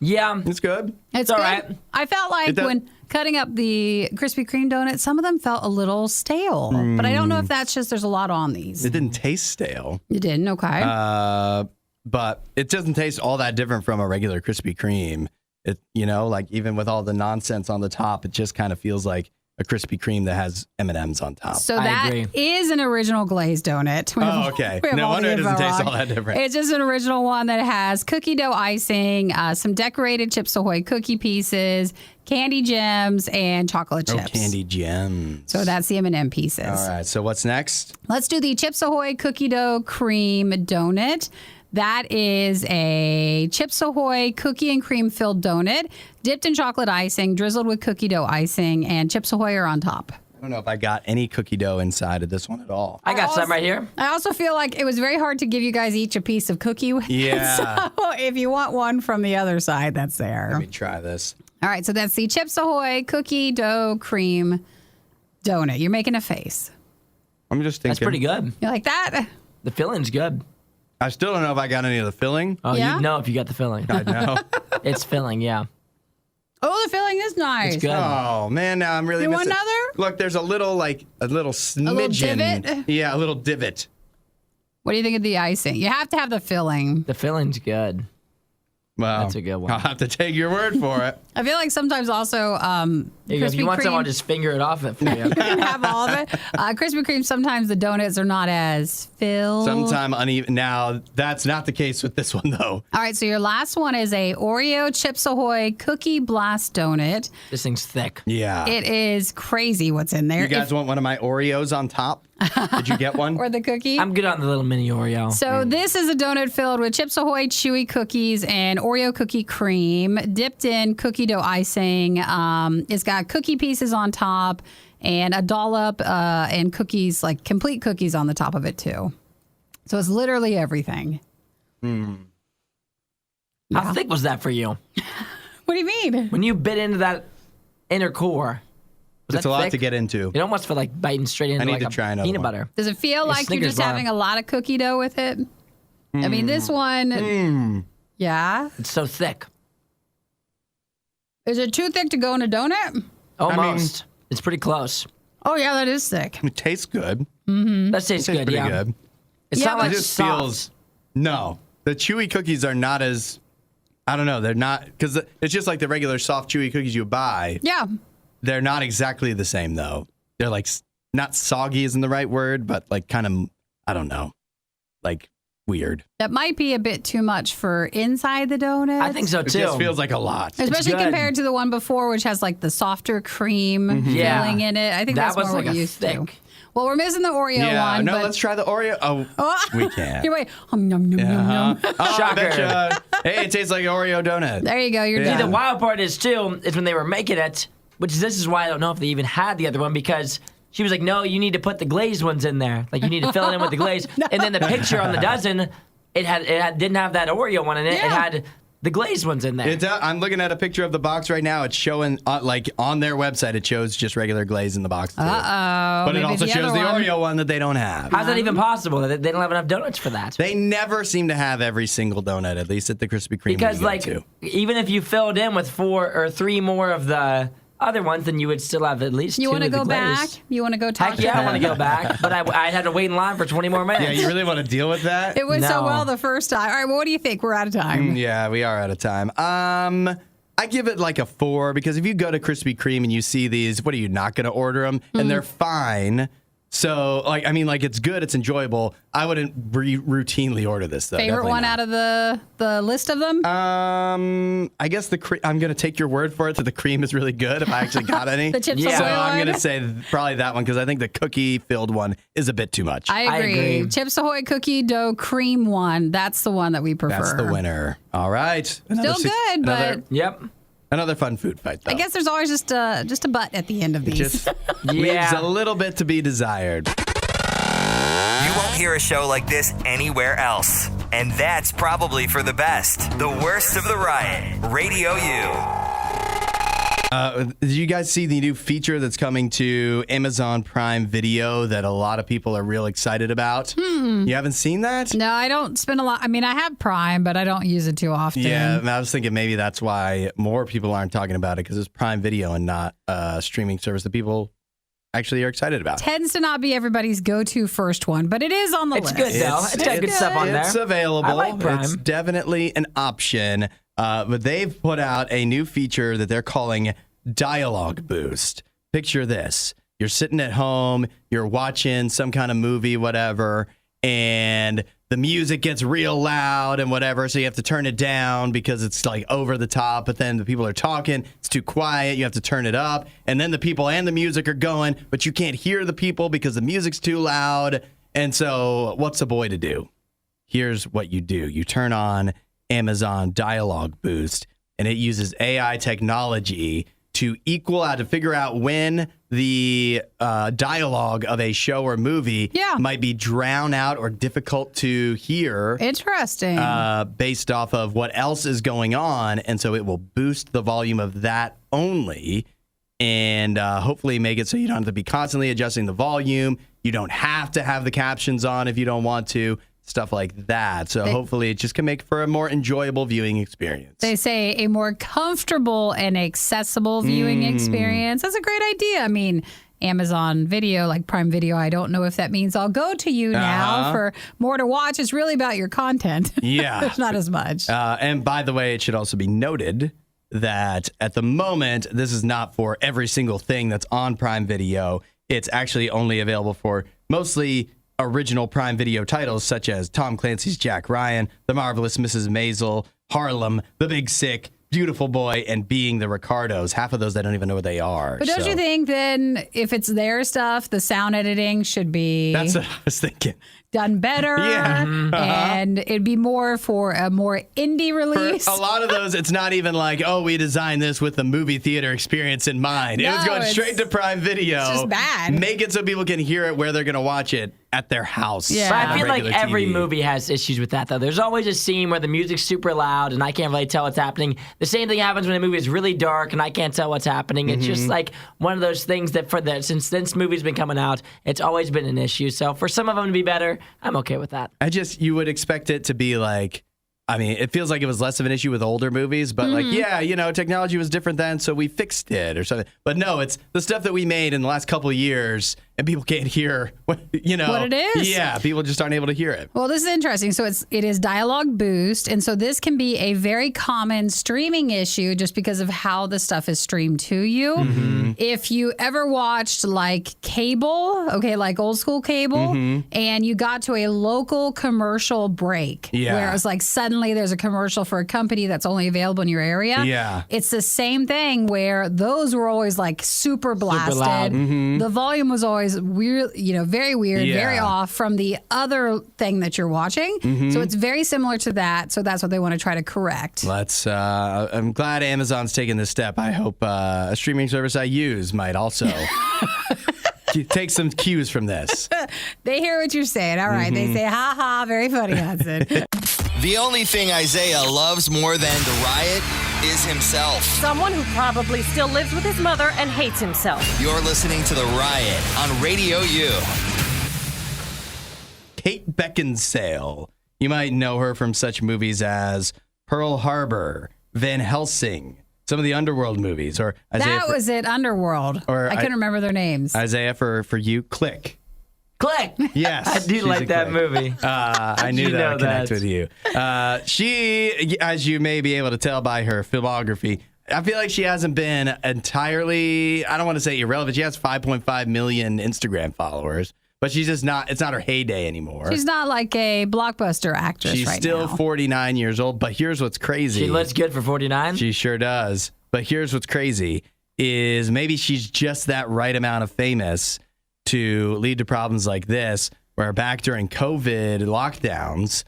C: Yeah.
A: It's good.
B: It's
C: all
B: good.
C: right.
B: I felt like when cutting up the Krispy Kreme donuts, some of them felt a little stale. But I don't know if that's just there's a lot on these.
A: It didn't taste stale.
B: You didn't? Okay.
A: But it doesn't taste all that different from a regular Krispy Kreme. It, like even with all the nonsense on the top, it just kind of feels like a Krispy Kreme that has M&Ms on top.
B: So
C: I
B: that
C: agree.
B: is an original glazed donut.
A: Oh, okay.
B: We have
A: No
B: all
A: wonder
B: the
A: it doesn't
B: info
A: taste
B: wrong.
A: all that different.
B: It's just an original one that has cookie dough icing, some decorated Chips Ahoy cookie pieces, candy gems, and chocolate chips.
A: Candy gems.
B: So that's the M&M pieces.
A: All right. So what's next?
B: Let's do the Chips Ahoy cookie dough cream donut. That is a Chips Ahoy cookie and cream filled donut, dipped in chocolate icing, drizzled with cookie dough icing, and Chips Ahoy are on top.
A: I don't know if I got any cookie dough inside of this one at all.
C: I got some right here.
B: I also feel like it was very hard to give you guys each a piece of cookie.
A: Yeah.
B: So if you want one from the other side, that's there.
A: Let me try this.
B: All right, so that's the Chips Ahoy cookie dough cream donut. You're making a face.
A: I'm just thinking.
C: That's pretty good.
B: You like that?
C: The filling's good.
A: I still don't know if I got any of the filling.
C: Oh,
B: Yeah?
C: you'd know if you got the filling.
A: I know.
C: It's filling, yeah.
B: Oh, the filling is nice.
C: It's good.
A: Oh man, now I'm really
B: You want
A: missing.
B: another?
A: Look, there's a little smidgen.
B: divot?
A: Yeah, a little divot.
B: What do you think of the icing? You have to have the filling.
C: The filling's good.
A: Well,
C: That's a good one.
A: I'll have to take your word for it.
B: I feel like sometimes also
C: There you go. If you
B: Krispy
C: want some,
B: Kreme-
C: I'll just finger it off it for you.
B: you can have all of it. Krispy Kreme, sometimes the donuts are not as filled.
A: Sometime uneven. Now, that's not the case with this one, though.
B: All right, so your last one is a Oreo Chips Ahoy Cookie Blast donut.
C: This thing's thick.
A: Yeah.
B: It is crazy what's in there.
A: You guys want one of my Oreos on top? Did you get one?
B: or the cookie?
C: I'm good on the little mini Oreo.
B: So this is a donut filled with Chips Ahoy chewy cookies and Oreo cookie cream, dipped in cookie dough icing. It's got cookie pieces on top and a dollop and cookies, like complete cookies on the top of it too. So it's literally everything.
C: How thick was that for you?
B: What do you mean?
C: When you bit into that inner core, was
A: It's
C: that
A: a lot
C: thick?
A: to get into.
C: It almost felt like biting straight into
A: I need
C: like
A: to
C: a
A: try another
C: peanut
A: one.
C: butter.
B: Does it feel like you're
C: Snickers
B: just
C: bar.
B: having a lot of cookie dough with it? I mean, this one, yeah.
C: It's so thick.
B: Is it too thick to go in a donut?
C: Almost. It's pretty close.
B: Oh, yeah, that is thick.
A: It tastes good.
B: Mm-hmm.
C: That tastes good,
A: pretty good.
C: It's
B: Yeah,
C: not
B: but
C: like
A: It just
C: soft.
A: feels, no, the chewy cookies are not as, I don't know, they're not, because it's just like the regular soft chewy cookies you buy.
B: Yeah.
A: They're not exactly the same, though. They're like, not soggy isn't the right word, but like kind of, I don't know, like weird.
B: That might be a bit too much for inside the donut.
C: I think so,
A: It
C: too.
A: just feels like a lot.
B: Especially
C: good.
B: compared to the one before, which has like the softer cream
C: Yeah.
B: filling in it. I think
C: That
B: that's
C: was
B: more
C: like
B: what
C: a
B: you used
C: thick.
B: to. Well, we're missing the Oreo one.
A: No,
B: but
A: let's try the Oreo. Oh, we can't.
B: You're right. Yum, yum, yum, yum.
A: Oh, I
C: Shocker.
A: betcha. Hey, it tastes like an Oreo donut.
B: There you go. You're
A: Yeah.
C: The
B: done.
C: wild part is, too, is when they were making it, this is why I don't know if they even had the other one, because she was like, no, you need to put the glazed ones in there. Like, you need to fill it in with the glaze. And then the picture on the dozen, it didn't have that Oreo one in it.
B: Yeah.
C: It had the glazed ones in there.
A: I'm looking at a picture of the box right now. It's showing, like, on their website, it shows just regular glaze in the box, too.
B: Uh-oh.
A: But it
B: Maybe
A: also shows
B: other
A: the
B: one.
A: Oreo one that they don't have.
C: How's that even possible? They don't have enough donuts for that.
A: They never seem to have every single donut, at least at the Krispy Kreme.
C: Because,
A: we go
C: like,
A: to.
C: even if you filled in with 4 or 3 more of the other ones, then you would still have at least 2
B: You
C: of
B: want
C: the
B: to go back?
C: glaze.
B: You want to go talk
C: Heck
B: to
C: yeah, I
B: them?
C: want to go back, but I had to wait in line for 20 more minutes.
A: Yeah, you really want to deal with that?
B: It went so
C: No.
B: well the first time. All right, well, what do you think? We're out of time.
A: Yeah, we are out of time. I give it like a 4 because if you go to Krispy Kreme and you see these, what are you not going to order them? And they're fine. So, like, I mean, like, it's good, it's enjoyable. I wouldn't routinely order this, though.
B: Favorite
A: Definitely
B: one
A: not.
B: out of the list of them?
A: I guess I'm going to take your word for it that the cream is really good if I actually got any.
B: The Chips
C: Yeah.
A: So
B: Ahoy
A: I'm
B: one?
A: going to say probably that one because I think the cookie-filled one is a bit too much.
B: I
C: I
B: agree.
C: agree.
B: Chips Ahoy cookie dough cream one. That's the one that we prefer.
A: That's the winner. All right.
B: Still good, but
C: Yep.
A: Another fun food fight, though.
B: I guess there's always just a butt at the end of these.
A: Just leaves
C: Yeah.
A: a little bit to be desired.
D: You won't hear a show like this anywhere else. And that's probably for the best. The worst of the riot. Radio U.
A: Did you guys see the new feature that's coming to Amazon Prime Video that a lot of people are real excited about? You haven't seen that?
B: No, I don't spend a lot. I mean, I have Prime, but I don't use it too often.
A: Yeah, I was thinking maybe that's why more people aren't talking about it because it's Prime Video and not a streaming service that people actually are excited about.
B: Tends to not be everybody's go-to first one, but it is on the
C: It's
B: list.
C: good, though. It's got good stuff on there.
A: It's available.
C: I like Prime.
A: It's definitely an option. But they've put out a new feature that they're calling Dialogue Boost. Picture this. You're sitting at home, you're watching some kind of movie, whatever, and the music gets real loud and whatever, so you have to turn it down because it's like over the top, but then the people are talking, it's too quiet, you have to turn it up, and then the people and the music are going, but you can't hear the people because the music's too loud. And so what's a boy to do? Here's what you do. You turn on Amazon Dialogue Boost, and it uses AI technology to figure out when the dialogue of a show or movie might be drowned out or difficult to hear.
B: Interesting.
A: Based off of what else is going on. And so it will boost the volume of that only and hopefully make it so you don't have to be constantly adjusting the volume. You don't have to have the captions on if you don't want to. Stuff like that. So hopefully it just can make for a more enjoyable viewing experience.
B: They say a more comfortable and accessible viewing experience. That's a great idea. I mean, Amazon Video, like Prime Video, I don't know if that means I'll go to you now for more to watch. It's really about your content.
A: Yeah.
B: There's not as much.
A: And by the way, it should also be noted that at the moment, this is not for every single thing that's on Prime Video. It's actually only available for mostly original Prime Video titles such as Tom Clancy's Jack Ryan, The Marvelous Mrs. Maisel, Harlem, The Big Sick, Beautiful Boy, and Being the Ricardos. Half of those I don't even know what they are.
B: But don't you think then if it's their stuff, the sound editing should be
A: That's what I was thinking.
B: done better?
A: Yeah.
B: And it'd be more for a more indie release.
A: For a lot of those, it's not even like, oh, we designed this with the movie theater experience in mind. It was
B: No,
A: going straight to Prime Video.
B: it's just bad.
A: Make it so people can hear it where they're going to watch it at their house.
B: Yeah.
C: But
B: on
C: I feel like
A: regular
C: every
A: TV.
C: movie has issues with that, though. There's always a scene where the music's super loud and I can't really tell what's happening. The same thing happens when a movie is really dark and I can't tell what's happening. It's just like one of those things that since this movie's been coming out, it's always been an issue. So for some of them to be better, I'm okay with that.
A: You would expect it to be like, I mean, it feels like it was less of an issue with older movies, but like, yeah, technology was different then, so we fixed it or something. But no, it's the stuff that we made in the last couple of years, and people can't hear what
B: it is.
A: Yeah, people just aren't able to hear it.
B: Well, this is interesting. So it is dialogue boost, and so this can be a very common streaming issue just because of how the stuff is streamed to you.
A: Mm-hmm.
B: If you ever watched like cable, like old school cable, and you got to a local commercial break, where it was like suddenly there's a commercial for a company that's only available in your area.
A: Yeah,
B: it's the same thing where those were always like super blasted.
C: Super loud.
B: The volume was always weird, very weird, very off from the other thing that you're watching. So it's very similar to that. So that's what they want to try to correct.
A: I'm glad Amazon's taking this step. I hope a streaming service I use might also take some cues from this.
B: They hear what you're saying. All right. They say, ha ha, very funny, Hudson.
D: The only thing Isaiah loves more than the riot is himself.
F: Someone who probably still lives with his mother and hates himself.
D: You're listening to The Riot on Radio U.
A: Kate Beckinsale. You might know her from such movies as Pearl Harbor, Van Helsing, some of the Underworld movies. Or Isaiah
B: that was it, Underworld. Or I couldn't remember their names.
A: Isaiah, for you, Click.
C: Click.
A: Yes.
C: I do like that movie.
A: I knew that would connect with you. She, as you may be able to tell by her filmography, I feel like she hasn't been entirely, I don't want to say irrelevant. She has 5.5 million Instagram followers, but she's just not, it's not her heyday anymore.
B: She's not like a blockbuster actress
A: She's
B: right
A: still
B: now.
A: 49 years old, but here's what's crazy.
C: She looks good for 49.
A: She sure does. But here's what's crazy is maybe she's just that right amount of famous to lead to problems like this, where back during COVID lockdowns,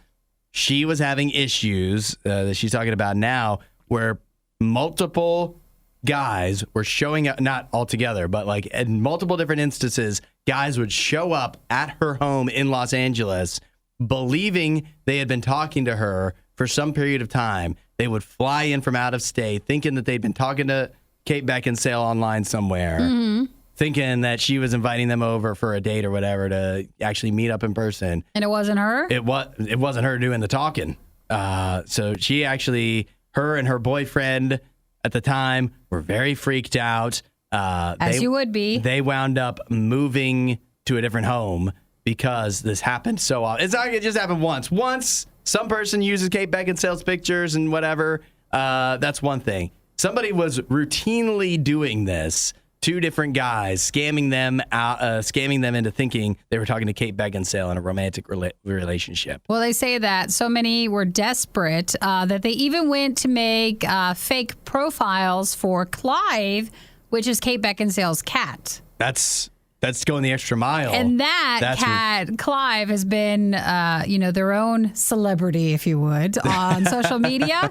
A: she was having issues that she's talking about now, where multiple guys were showing up, not all together, but like in multiple different instances, guys would show up at her home in Los Angeles, believing they had been talking to her for some period of time. They would fly in from out of state, thinking that they'd been talking to Kate Beckinsale online somewhere, thinking that she was inviting them over for a date or whatever to actually meet up in person.
B: And it wasn't her?
A: It wasn't her doing the talking. So she actually, her and her boyfriend at the time were very freaked out.
B: As you would be.
A: They wound up moving to a different home because this happened so often. It's not like it just happened once. Once some person uses Kate Beckinsale's pictures and whatever, that's one thing. Somebody was routinely doing this. Two different guys scamming them into thinking they were talking to Kate Beckinsale in a romantic relationship.
B: Well, they say that so many were desperate that they even went to make fake profiles for Clive, which is Kate Beckinsale's cat.
A: That's going the extra mile.
B: And that cat, Clive, has been, their own celebrity, if you would, on social media.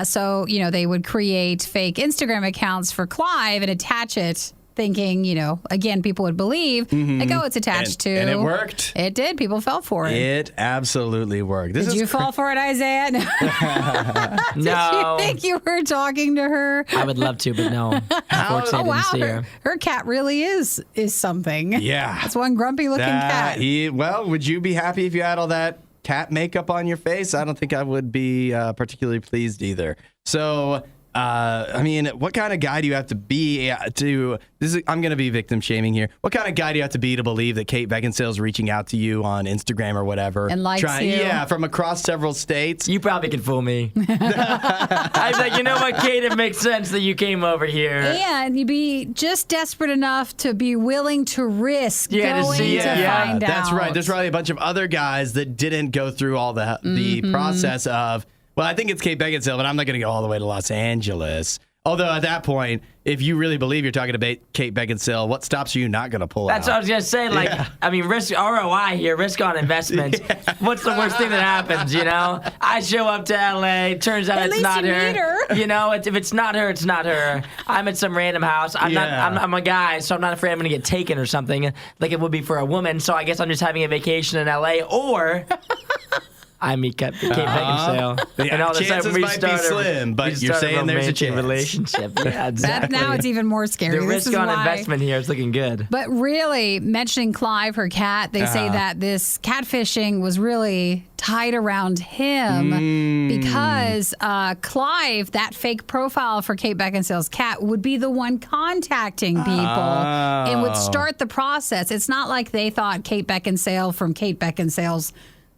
B: So, they would create fake Instagram accounts for Clive and attach it, thinking, again, people would believe, like, oh, it's attached to.
A: And it worked.
B: It did. People fell for it.
A: It absolutely worked.
B: Did you fall for it, Isaiah? No. Did you think you were talking to her?
C: I would love to, but no. Unfortunately, I didn't see her.
B: Her cat really is something.
A: Yeah.
B: That's one grumpy looking cat.
A: Would you be happy if you had all that cat makeup on your face? I don't think I would be particularly pleased either. So, what kind of guy do you have to be I'm going to be victim shaming here. What kind of guy do you have to be to believe that Kate Beckinsale's reaching out to you on Instagram or whatever?
B: And likes you.
A: Yeah, from across several states.
C: You probably could fool me. I'd be like, you know what, Kate, it makes sense that you came over here.
B: And you'd be just desperate enough to be willing to risk going to find out.
A: That's right. There's probably a bunch of other guys that didn't go through all the process of, well, I think it's Kate Beckinsale, but I'm not going to go all the way to Los Angeles. Although at that point, if you really believe you're talking about Kate Beckinsale, what stops you not going to pull
C: That's
A: out?
C: what I was going to say. Risk ROI here, risk on investment.
A: Yeah.
C: What's the worst thing that happens, I show up to LA, turns out it's not her.
B: Meet her.
C: If it's not her, it's not her. I'm at some random house. I'm a guy, so I'm not afraid I'm going to get taken or something like it would be for a woman. So I guess I'm just having a vacation in LA, or I meet Kate Beckinsale.
A: And all chances might be slim, but you're saying there's a chance.
C: Relationship. Yeah, exactly.
B: Now it's even more scary.
C: The risk on investment here is looking good.
B: But really, mentioning Clive, her cat, they say that this catfishing was really tied around him because Clive, that fake profile for Kate Beckinsale's cat, would be the one contacting people and would start the process. It's not like they thought Kate Beckinsale from Kate Beckinsale's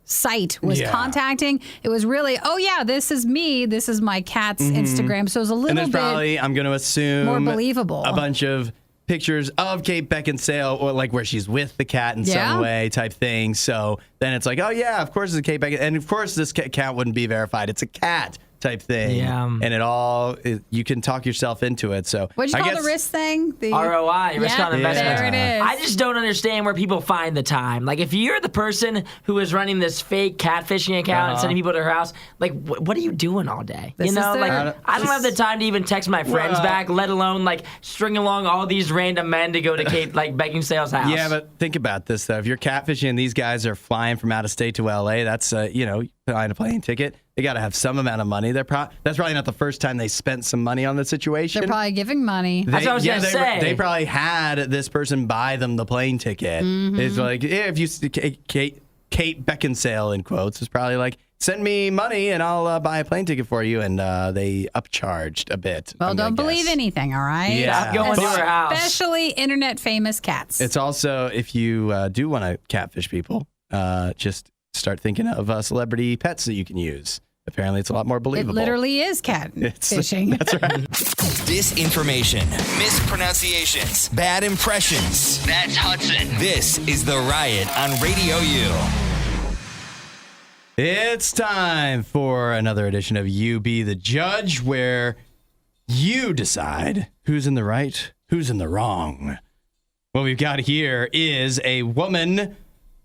B: site was contacting. It was really, this is me. This is my cat's Instagram. So it was a little bit
A: probably, I'm going to assume,
B: more believable.
A: A bunch of pictures of Kate Beckinsale, or like where she's with the cat in some way type thing. So then it's like, of course it's Kate Beckinsale. And of course this cat wouldn't be verified. It's a cat type thing. Yeah. And you can talk yourself into it. So
B: what'd you call the risk thing? The
C: ROI, risk on investment.
B: There it is.
C: I just don't understand where people find the time. Like, if you're the person who is running this fake catfishing account and sending people to her house, like, what are you doing all day? I don't have the time to even text my friends back, let alone like string along all these random men to go to Kate Beckinsale's house.
A: Yeah, but think about this though. If you're catfishing and these guys are flying from out of state to LA, that's buying a plane ticket. They got to have some amount of money. That's probably not the first time they spent some money on the situation.
B: They're probably giving money.
C: That's what I was going to say.
A: They probably had this person buy them the plane ticket. It's like, if you Kate Beckinsale in quotes is probably like, send me money and I'll buy a plane ticket for you. And they upcharged a bit.
B: Well, don't believe anything, all right?
A: Yeah.
C: I'm going to her house.
B: Especially internet famous cats.
A: It's also, if you do want to catfish people, just start thinking of celebrity pets that you can use. Apparently, it's a lot more believable.
B: It literally is cat fishing.
A: That's right.
D: Disinformation, mispronunciations, bad impressions. That's Hudson. This is The Riot on Radio U.
A: It's time for another edition of You Be the Judge, where you decide who's in the right, who's in the wrong. What we've got here is a woman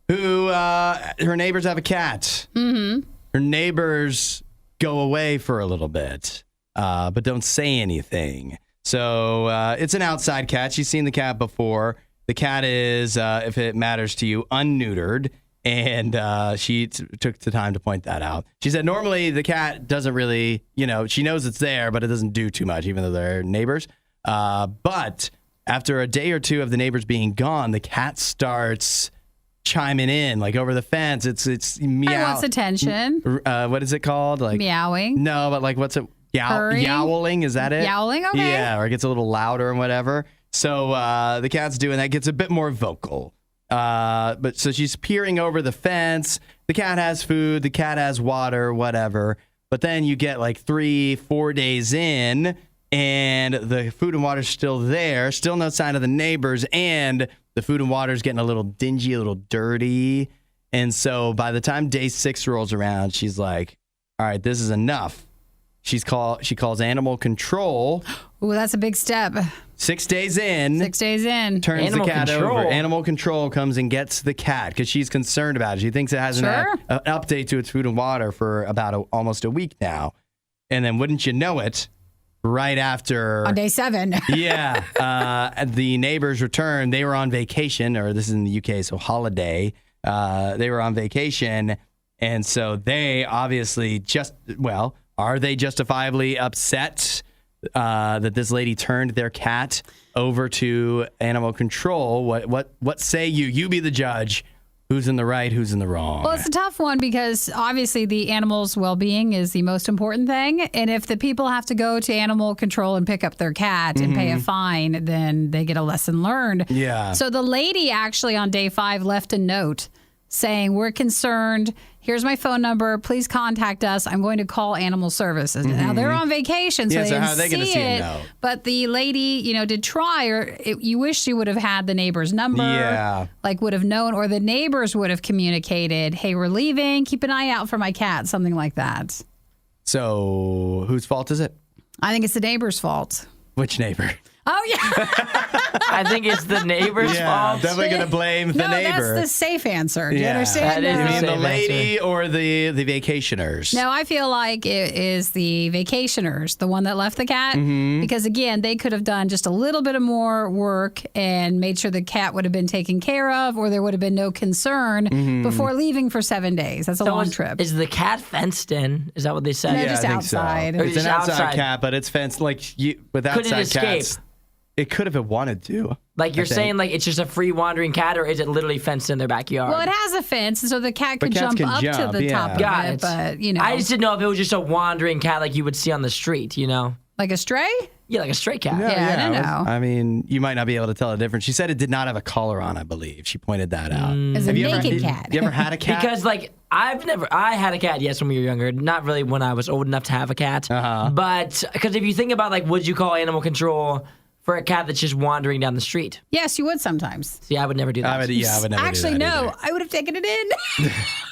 A: who, her neighbors have a cat. Her neighbors go away for a little bit, but don't say anything. So it's an outside cat. She's seen the cat before. The cat is, if it matters to you, unneutered. And she took the time to point that out. She said normally the cat doesn't really, she knows it's there, but it doesn't do too much, even though they're neighbors. But after a day or two of the neighbors being gone, the cat starts chiming in, like over the fence. It's meow.
B: It wants attention.
A: What is it called? Like
B: meowing?
A: No, but like what's it? Yowling? Is that it?
B: Yowling? Okay.
A: Yeah, or it gets a little louder and whatever. So the cat's doing that. Gets a bit more vocal. But so she's peering over the fence. The cat has food. The cat has water. Whatever. But then you get like 3-4 days in, and the food and water's still there. Still no sign of the neighbors, and the food and water is getting a little dingy, a little dirty. And so by the time day 6 rolls around, she's like, all right, this is enough. She calls animal control.
B: Ooh, that's a big step.
A: 6 days in.
B: 6 days in.
A: Turns the cat over. Animal control comes and gets the cat because she's concerned about it. She thinks it hasn't had an update to its food and water for about almost a week now. And then wouldn't you know it, right after...
B: on day 7.
A: The neighbors returned. They were on vacation, or this is in the UK, so holiday. They were on vacation, and so they obviously are they justifiably upset that this lady turned their cat over to animal control? What say you? You be the judge. Who's in the right? Who's in the wrong?
B: Well, it's a tough one because obviously the animal's well-being is the most important thing. And if the people have to go to animal control and pick up their cat and pay a fine, then they get a lesson learned.
A: Yeah.
B: So the lady actually on day 5 left a note saying, we're concerned. Here's my phone number. Please contact us. I'm going to call animal services. Now, they're on vacation, so they didn't
A: how are they going to see
B: it.
A: No.
B: But the lady, did try, or you wish she would have had the neighbor's number, would have known, or the neighbors would have communicated, hey, we're leaving. Keep an eye out for my cat, something like that.
A: So whose fault is it?
B: I think it's the neighbor's fault.
A: Which neighbor?
B: Oh, yeah.
C: I think it's the neighbor's fault.
A: Definitely going to blame the neighbor.
B: That's the safe answer. Do you understand?
C: That is
A: You mean the
C: safe
A: lady
C: answer.
A: or the vacationers?
B: No, I feel like it is the vacationers, the one that left the cat. Because, again, they could have done just a little bit of more work and made sure the cat would have been taken care of, or there would have been no concern before leaving for 7 days. That's a long trip.
C: Is the cat fenced in? Is that what they said?
B: No,
A: Yeah,
B: just
A: I think
B: outside.
A: So.
B: Or
A: It's
C: just
A: an outside
C: outside.
A: cat, but it's fenced. Like with
C: Could it
A: outside
C: escape?
A: cats, it could if it wanted to.
C: Like you're
A: I think.
C: saying, like it's just a free wandering cat, or is it literally fenced in their backyard?
B: Well, it has a fence, and so the cat could
A: cats
B: jump
A: can
B: up
A: jump,
B: to the top of
C: Got
B: it.
C: it.
B: But, you know,
C: I just didn't know if it was just a wandering cat like you would see on the street, you know?
B: like a stray?
C: Yeah, like a stray cat.
A: No,
B: Yeah, I don't
A: it was-
B: know.
A: I mean, you might not be able to tell the difference. She said it did not have a collar on, I believe. She pointed that out.
B: It's a
A: Have you ever-
B: naked cat.
A: You ever had a cat?
C: Because like I had a cat, yes, when we were younger. Not really when I was old enough to have a cat. But because if you think about like, would you call animal control for a cat that's just wandering down the street?
B: Yes, you would sometimes.
C: See, I would never do that.
A: I would never
B: Actually,
A: do that
B: no.
A: either.
B: I would have taken it in.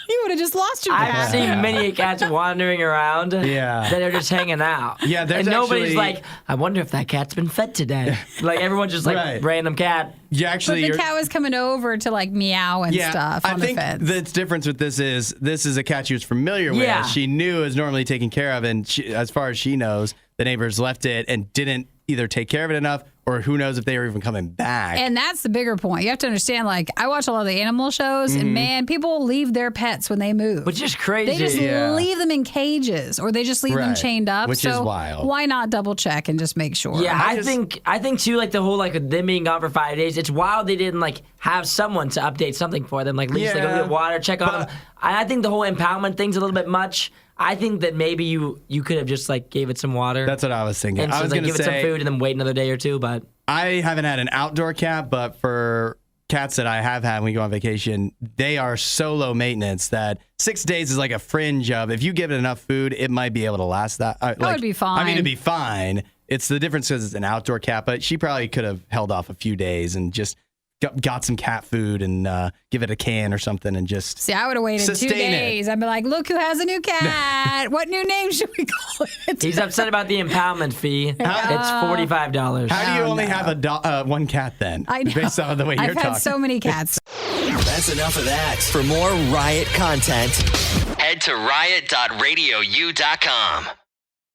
B: You would have just lost your
C: I've
B: cat.
C: seen many cats wandering around
A: Yeah.
C: that are just hanging out.
A: Yeah, there's
C: and nobody's
A: actually-
C: like, I wonder if that cat's been fed today. Like everyone's just like
A: Right.
C: random cat.
A: You
B: But
A: actually,
B: the
A: you're-
B: cat was coming over to like meow and stuff
A: I
B: on
A: think
B: the fence.
A: the difference with this is a cat she was familiar
C: Yeah.
A: with. She knew it was normally taken care of, and she, as far as she knows, the neighbors left it and didn't either take care of it enough, or who knows if they were even coming back.
B: And that's the bigger point. You have to understand, like, I watch a lot of the animal shows, and man, people leave their pets when they move.
C: Which is crazy.
B: They just
A: Yeah.
B: leave them in cages, or they just leave them
A: Right.
B: chained up.
A: Which
B: so
A: is wild.
B: Why not double check and just make sure?
C: Yeah, I think too, like the whole like them being gone for 5 days. It's wild they didn't like have someone to update something for them, like at least like, go
A: Yeah.
C: get water, check on them. I think the whole impoundment thing's a little bit much. I think that maybe you could have just like gave it some water.
A: That's what I was thinking.
C: and
A: I
C: so
A: was
C: like
A: going
C: give
A: to
C: it some
A: say,
C: food and then wait another day or two. But
A: I haven't had an outdoor cat, but for cats that I have had when we go on vacation, they are so low maintenance that 6 days is like a fringe of, if you give it enough food, it might be able to last that.
B: would be fine.
A: I mean, it'd be fine. It's the difference because it's an outdoor cat, but she probably could have held off a few days and just got some cat food and give it a can or something and just
B: See, I would have waited 2
A: sustain it.
B: days. I'd be like, look who has a new cat. What new name should we call it?
C: he's upset about the impoundment fee. It's $45.
A: How do you only have a one cat then?
B: I know.
A: Based on the way you're
B: I've had
A: talking.
B: so many cats.
D: That's enough of that. For more Riot content, head to riot.radiou.com.